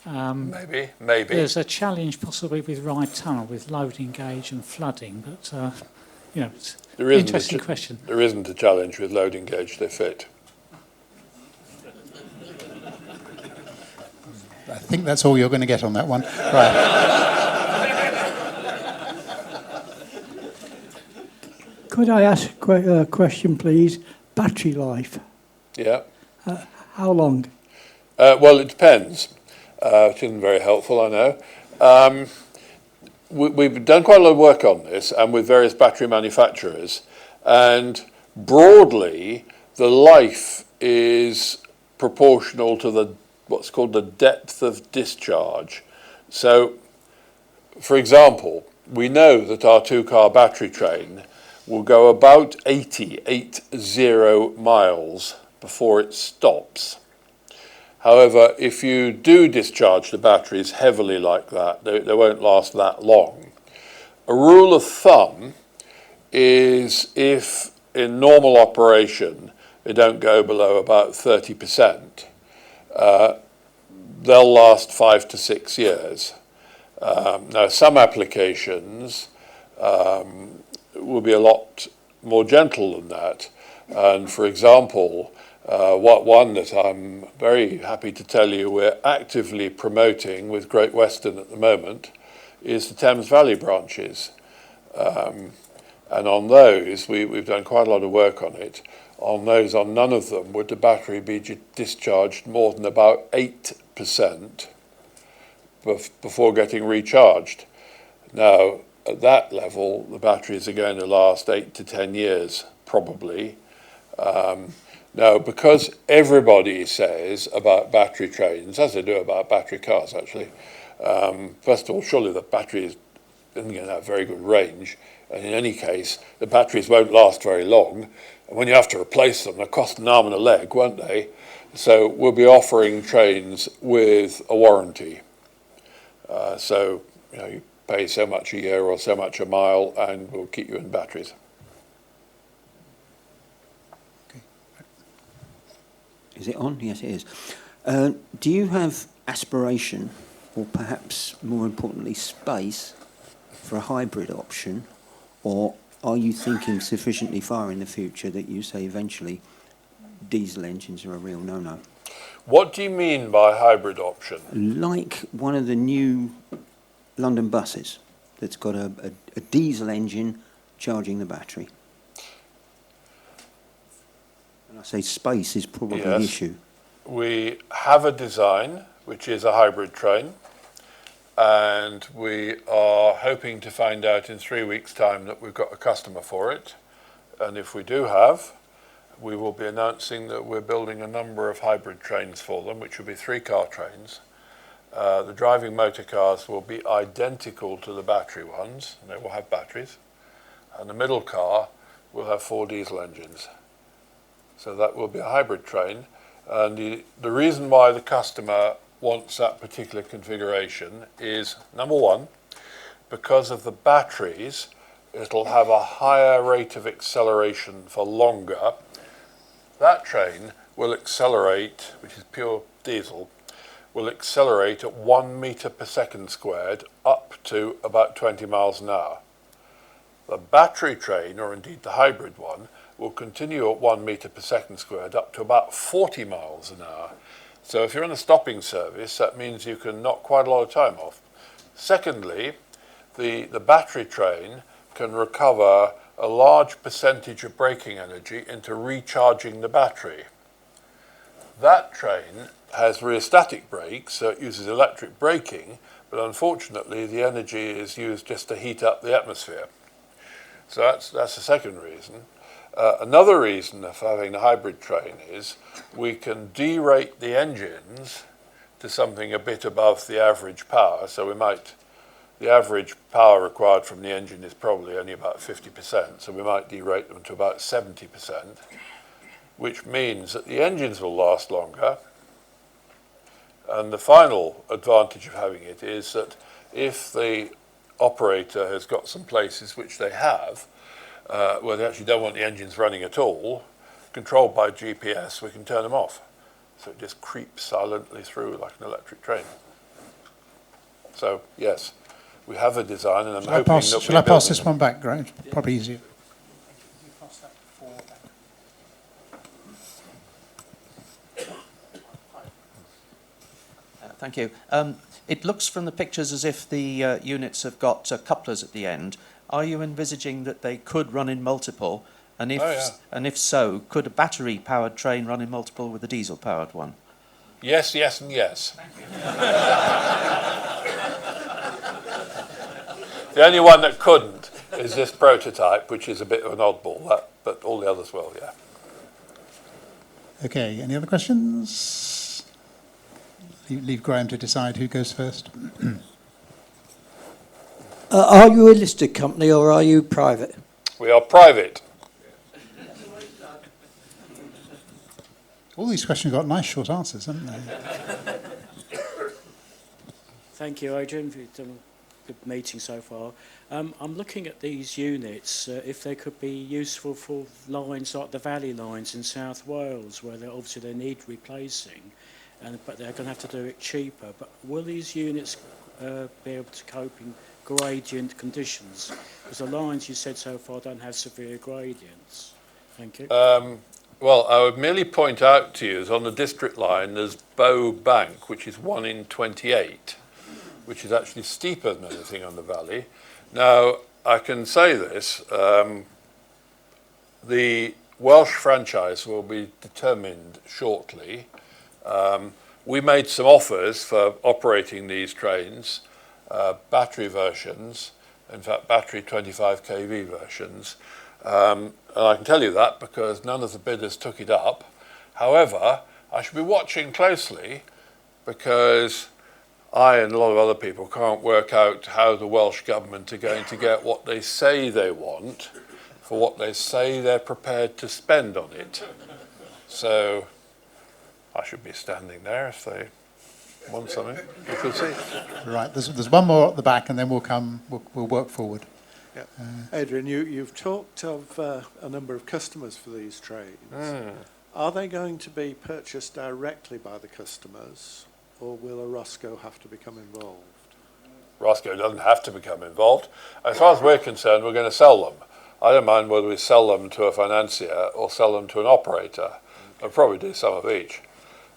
Maybe. There's a challenge possibly with Ryde Tunnel with loading gauge and flooding, but it's an interesting question. There isn't a challenge with loading gauge, they fit. I think that's all you're going to get on that one. Right. Could I ask a question, please? Battery life. Yeah. How long? Well, it depends, which isn't very helpful, I know. We've done quite a lot of work on this, and with various battery manufacturers, and broadly, the life is proportional to what's called the depth of discharge. So, for example, we know that our 2-car battery train will go about 80 miles before it stops. However, if you do discharge the batteries heavily like that, they won't last that long. A rule of thumb is if in normal operation they don't go below about 30%, they'll last 5 to 6 years. Now, some applications will be a lot more gentle than that. And for example, one that I'm very happy to tell you we're actively promoting with Great Western at the moment is the Thames Valley branches. And on those, we've done quite a lot of work on it. On none of them would the battery be discharged more than about 8% before getting recharged. Now, at that level, the batteries are going to last 8 to 10 years, probably. Now, because everybody says about battery trains, as they do about battery cars, actually, first of all, surely the battery isn't going to have very good range. And in any case, the batteries won't last very long. And when you have to replace them, they'll cost an arm and a leg, won't they? So we'll be offering trains with a warranty. So, you pay so much a year or so much a mile, and we'll keep you in batteries. Okay. Is it on? Yes, it is. Do you have aspiration, or perhaps more importantly, space, for a hybrid option, or are you thinking sufficiently far in the future that you say eventually diesel engines are a real no-no? What do you mean by hybrid option? Like one of the new London buses that's got a diesel engine charging the battery. And I say space is probably the issue. We have a design which is a hybrid train, and we are hoping to find out in 3 weeks' time that we've got a customer for it. And if we do have, we will be announcing that we're building a number of hybrid trains for them, which will be 3-car trains. The driving motor cars will be identical to the battery ones, and they will have batteries. And the middle car will have 4 diesel engines. So that will be a hybrid train. And the reason why the customer wants that particular configuration is, number one, because of the batteries, it'll have a higher rate of acceleration for longer. That train will accelerate, which is pure diesel, will accelerate at 1 metre per second squared up to about 20 miles an hour. The battery train, or indeed the hybrid one, will continue at 1 metre per second squared up to about 40 miles an hour. So if you're in a stopping service, that means you can knock quite a lot of time off. Secondly, the battery train can recover a large percentage of braking energy into recharging the battery. That train has rheostatic brakes, so it uses electric braking, but unfortunately the energy is used just to heat up the atmosphere. So that's the second reason. Another reason of having a hybrid train is we can derate the engines to something a bit above the average power. So the average power required from the engine is probably only about 50%, so we might derate them to about 70%, which means that the engines will last longer. And the final advantage of having it is that if the operator has got some places which they have, where they actually don't want the engines running at all, controlled by GPS, we can turn them off. So it just creeps silently through like an electric train. So, yes, we have a design, and I'm hoping that Shall I pass this one back, Graham? Probably easier. Thank you. It looks from the pictures as if the units have got couplers at the end. Are you envisaging that they could run in multiple, And if, Oh, yeah. and if so, could a battery-powered train run in multiple with a diesel-powered one? Yes, yes, and yes. The only one that couldn't is this prototype, which is a bit of an oddball, but all the others will, yeah. Okay, any other questions? Leave Graham to decide who goes first. Are you a listed company or are you private? We are private. All these questions have got nice short answers, haven't they? Thank you, Adrian. You've done a good meeting so far. I'm looking at these units, if they could be useful for lines like the Valley lines in South Wales, where obviously they need replacing, but they're going to have to do it cheaper. But will these units be able to cope in gradient conditions? Because the lines you said so far don't have severe gradients. Thank you. Well, I would merely point out to you, on the district line, there's Bow Bank, which is 1 in 28, which is actually steeper than anything on the valley. Now, I can say this, the Welsh franchise will be determined shortly. We made some offers for operating these trains, battery versions, in fact, battery 25 kV versions. And I can tell you that because none of the bidders took it up. However, I should be watching closely because I and a lot of other people can't work out how the Welsh Government are going to get what they say they want for what they say they're prepared to spend on it. So I should be standing there if they want something. We shall see. Right, there's one more at the back and then we'll work forward. Yeah. Adrian, you've talked of a number of customers for these trains. Are they going to be purchased directly by the customers, or will a Roscoe have to become involved? Roscoe doesn't have to become involved. As far as we're concerned, we're going to sell them. I don't mind whether we sell them to a financier or sell them to an operator. I'll probably do some of each.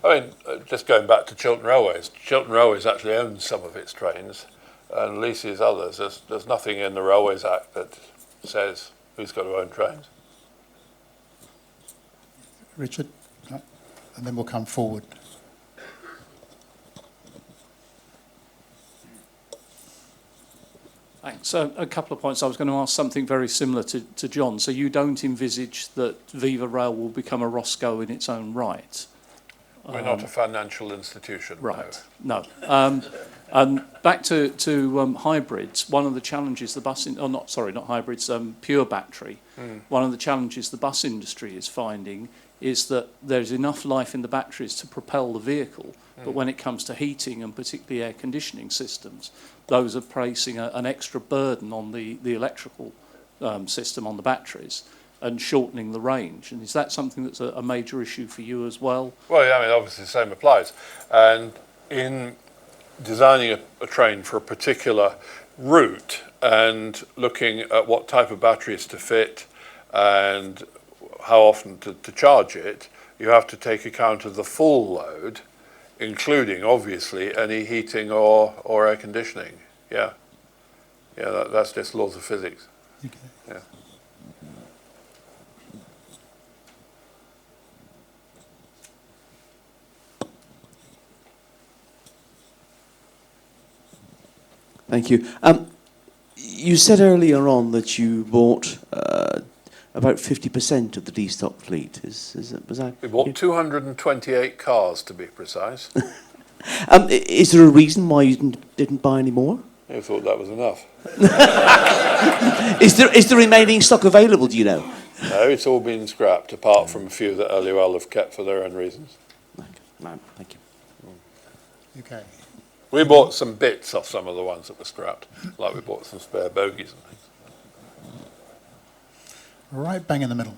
I mean, just going back to Chiltern Railways. Chiltern Railways actually owns some of its trains and leases others. There's nothing in the Railways Act that says who's got to own trains. Richard, and then we'll come forward. Thanks. A couple of points. I was going to ask something very similar to John. So you don't envisage that Vivarail will become a Roscoe in its own right? We're not a financial institution. Right. No. And back to hybrids. One of the challenges not hybrids, pure battery. One of the challenges the bus industry is finding is that there's enough life in the batteries to propel the vehicle, but when it comes to heating and particularly air conditioning systems, those are placing an extra burden on the electrical system on the batteries and shortening the range. And is that something that's a major issue for you as well? Well, yeah, I mean, obviously the same applies. And in designing a train for a particular route and looking at what type of batteries to fit and how often to charge it, you have to take account of the full load, including, obviously, any heating or air conditioning. Yeah. Yeah, that's just laws of physics. Okay. Yeah. Thank you. You said earlier on that you bought about 50% of the destock fleet. Was that? We bought 228 cars, to be precise. Is there a reason why you didn't buy any more? I thought that was enough. Is the remaining stock available, do you know? No, it's all been scrapped, apart from a few that Earlywell have kept for their own reasons. No, thank you. Okay. We bought some bits off some of the ones that were scrapped, like we bought some spare bogies and things. Right bang in the middle.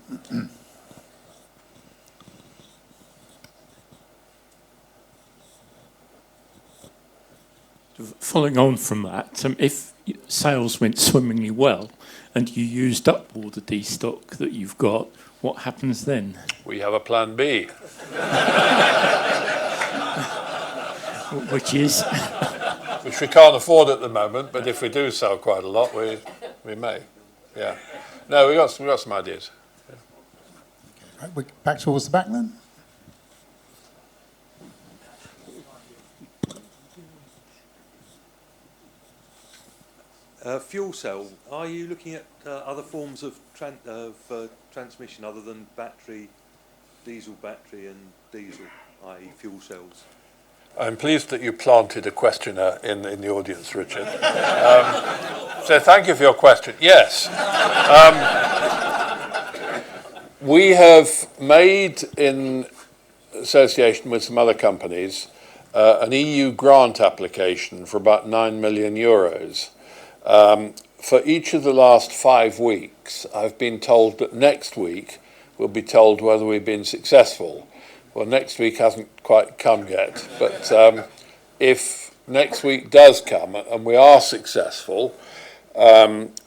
Following on from that, if sales went swimmingly well and you used up all the destock that you've got, what happens then? We have a plan B. Which is? Which we can't afford at the moment, but if we do sell quite a lot, we may. Yeah. No, we got some ideas. Yeah. Right, we're back towards the back then. Fuel cell, are you looking at other forms of transmission other than battery, diesel battery and diesel, i.e. fuel cells? I'm pleased that you planted a questioner in the audience, Richard. So thank you for your question. Yes. We have made, in association with some other companies, an EU grant application for about 9 million euros. For each of the last 5 weeks, I've been told that next week we'll be told whether we've been successful. Well, next week hasn't quite come yet, but if next week does come and we are successful,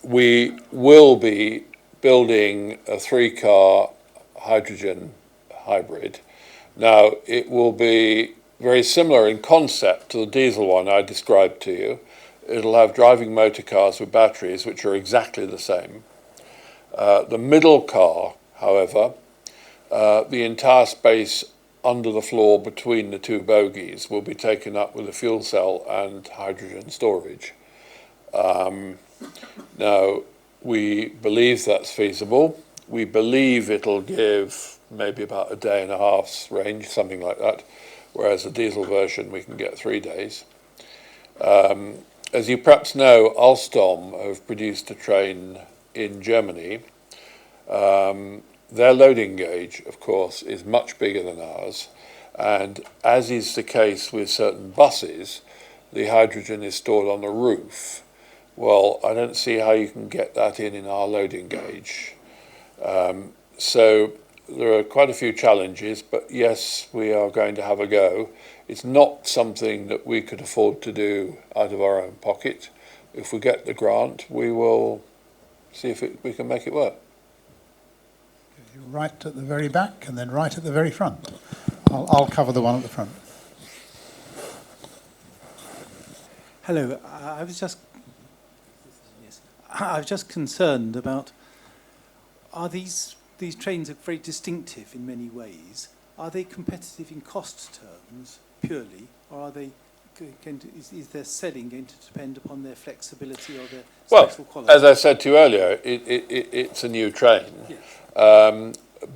we will be building a 3-car hydrogen hybrid. Now, it will be very similar in concept to the diesel one I described to you. It'll have driving motor cars with batteries, which are exactly the same. The middle car, however, the entire space under the floor between the 2 bogies will be taken up with a fuel cell and hydrogen storage. Now, we believe that's feasible. We believe it'll give maybe about a day and a half's range, something like that, whereas the diesel version we can get 3 days. As you perhaps know, Alstom have produced a train in Germany. Their loading gauge, of course, is much bigger than ours, and as is the case with certain buses, the hydrogen is stored on the roof. Well, I don't see how you can get that in our loading gauge. So there are quite a few challenges, but yes, we are going to have a go. It's not something that we could afford to do out of our own pocket. If we get the grant, we will see if we can make it work. Right at the very back and then right at the very front. I'll cover the one at the front. Hello, I was just concerned about, are these trains are very distinctive in many ways. Are they competitive in cost terms purely, or are they is their selling going to depend upon their flexibility or their special quality? Well, as I said to you earlier, it's a new train. Yes.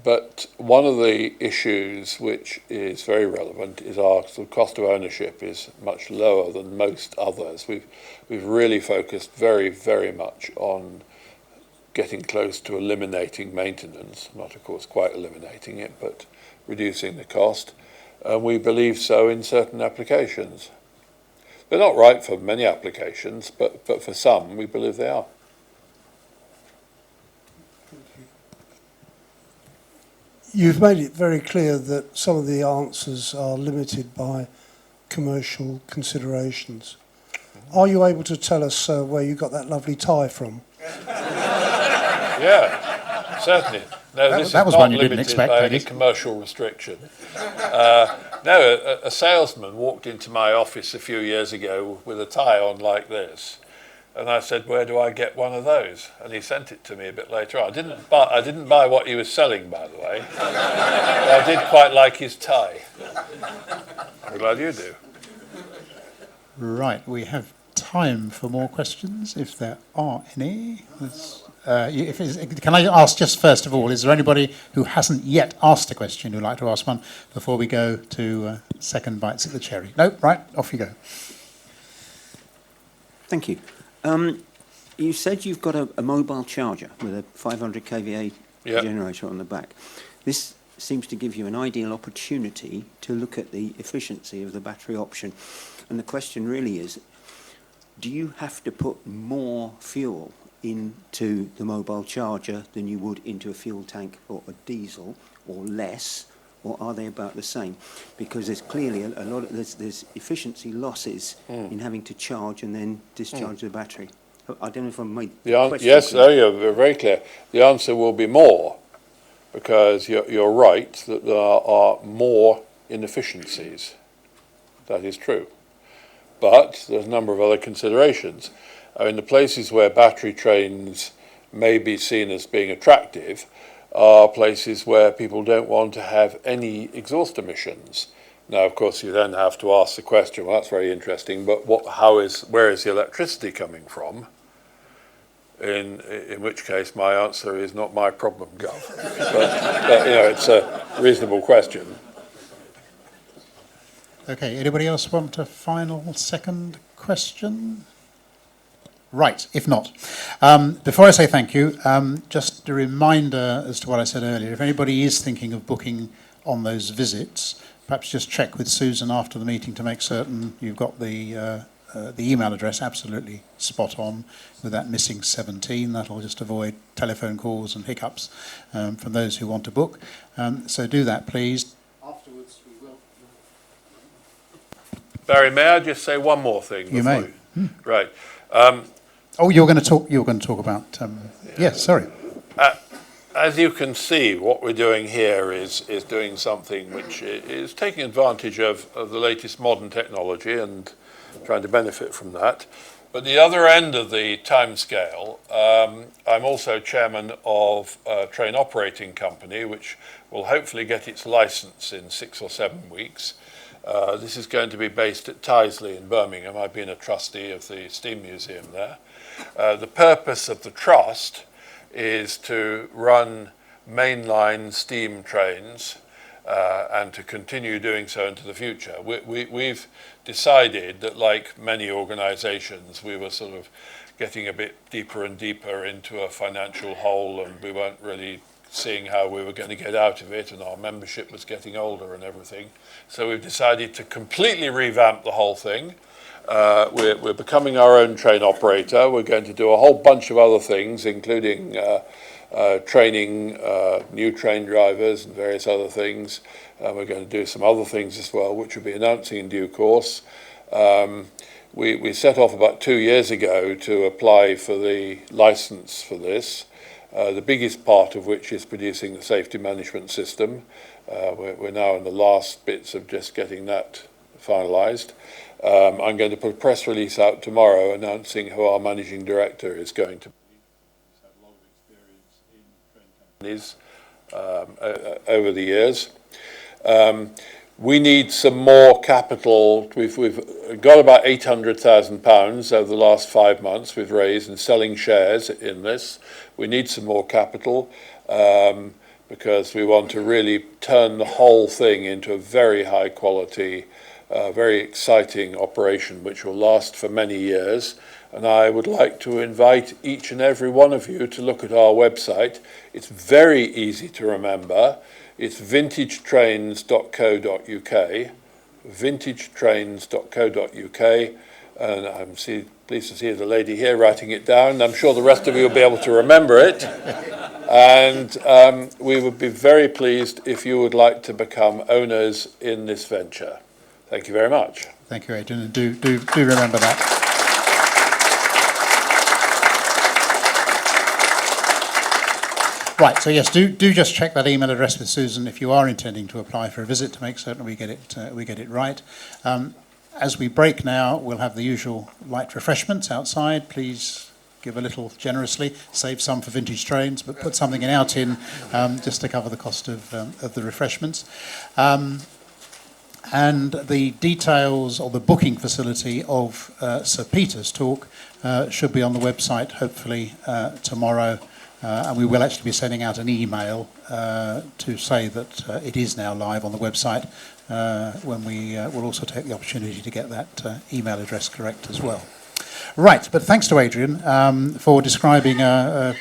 But one of the issues which is very relevant is our sort of cost of ownership is much lower than most others. We've really focused very, very much on getting close to eliminating maintenance, not of course quite eliminating it, but reducing the cost. And we believe so in certain applications. They're not right for many applications, but for some we believe they are. You've made it very clear that some of the answers are limited by commercial considerations. Are you able to tell us where you got that lovely tie from? Yeah, certainly. No, this that was is one not you didn't limited expect, by maybe. any commercial restriction. No, a salesman walked into my office a few years ago with a tie on like this. And I said, "Where do I get one of those?" And he sent it to me a bit later on. I didn't buy what he was selling, by the way. But I did quite like his tie. I'm glad you do. Right, we have time for more questions, if there are any. Can I ask just first of all, is there anybody who hasn't yet asked a question who'd like to ask one before we go to second bites at the cherry? No? Right, off you go. Thank you. You said you've got a mobile charger with a 500 kVA generator on the back. This seems to give you an ideal opportunity to look at the efficiency of the battery option. And the question really is, do you have to put more fuel into the mobile charger than you would into a fuel tank or a diesel, or less, or are they about the same? Because there's clearly a lot of there's efficiency losses in having to charge and then discharge the battery. I don't know if I made the question yes, clear. you're very clear. The answer will be more, because you're right that there are more inefficiencies. That is true. But there's a number of other considerations. In the places where battery trains may be seen as being attractive, are places where people don't want to have any exhaust emissions. Now, of course, you then have to ask the question, well, that's very interesting, but where is the electricity coming from? In which case, my answer is not my problem, Gov. but it's a reasonable question. Okay, anybody else want a final second question? Right, if not. Before I say thank you, just a reminder as to what I said earlier. If anybody is thinking of booking on those visits, perhaps just check with Susan after the meeting to make certain you've got the email address absolutely spot on with that missing 17. That'll just avoid telephone calls and hiccups from those who want to book. So do that, please. Afterwards, we will. Barry, may I just say one more thing? You may. Right. You're going to talk about. Yes, sorry. As you can see, what we're doing here is doing something which is taking advantage of the latest modern technology and trying to benefit from that. But the other end of the timescale, I'm also chairman of a train operating company, which will hopefully get its license in 6 or 7 weeks. This is going to be based at Tyseley in Birmingham. I've been a trustee of the Steam Museum there. The purpose of the trust is to run mainline steam trains and to continue doing so into the future. We've decided that, like many organisations, we were sort of getting a bit deeper and deeper into a financial hole, and we weren't really seeing how we were going to get out of it, and our membership was getting older and everything. So we've decided to completely revamp the whole thing. We're becoming our own train operator. We're going to do a whole bunch of other things, including training new train drivers and various other things. We're going to do some other things as well, which we'll be announcing in due course. We set off about 2 years ago to apply for the license for this, the biggest part of which is producing the safety management system. We're now in the last bits of just getting that finalised. I'm going to put a press release out tomorrow announcing who our managing director is going to be. He's had a lot of experience in train companies over the years. We need some more capital. We've got about £800,000 over the last 5 months we've raised and selling shares in this. We need some more capital because we want to really turn the whole thing into a very high quality, very exciting operation which will last for many years. And I would like to invite each and every one of you to look at our website. It's very easy to remember. It's vintagetrains.co.uk, vintagetrains.co.uk, and I'm pleased to see the lady here writing it down. I'm sure the rest of you will be able to remember it. And we would be very pleased if you would like to become owners in this venture. Thank you very much. Thank you, Adrian, and do remember that. Right, so yes, do just check that email address with Susan if you are intending to apply for a visit to make certain we get it right. As we break now, we'll have the usual light refreshments outside. Please give a little generously, save some for Vintage Trains, but put something in our tin just to cover the cost of the refreshments. And the details or the booking facility of Sir Peter's talk should be on the website hopefully tomorrow. And we will actually be sending out an email to say that it is now live on the website when we will also take the opportunity to get that email address correct as well. Right, but thanks to Adrian for describing a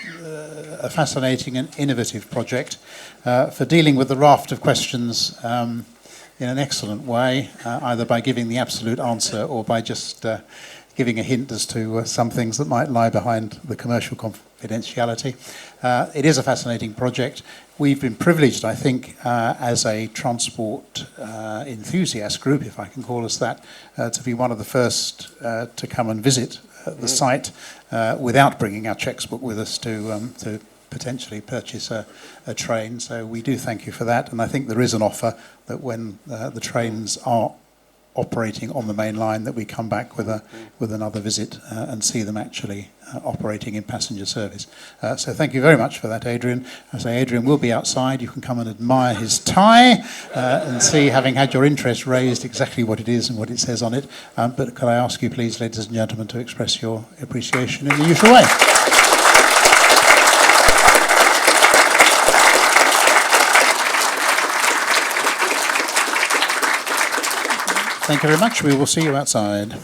fascinating and innovative project, for dealing with the raft of questions in an excellent way, either by giving the absolute answer or by just giving a hint as to some things that might lie behind the commercial confidentiality. It is a fascinating project. We've been privileged, I think, as a transport enthusiast group, if I can call us that, to be one of the first to come and visit the site without bringing our cheques book with us to potentially purchase a train. So we do thank you for that. And I think there is an offer that when the trains are operating on the main line that we come back with another visit and see them actually operating in passenger service. So thank you very much for that, Adrian. I say Adrian will be outside. You can come and admire his tie and see, having had your interest raised, exactly what it is and what it says on it. But could I ask you, please, ladies and gentlemen, to express your appreciation in the usual way. Thank you very much. We will see you outside.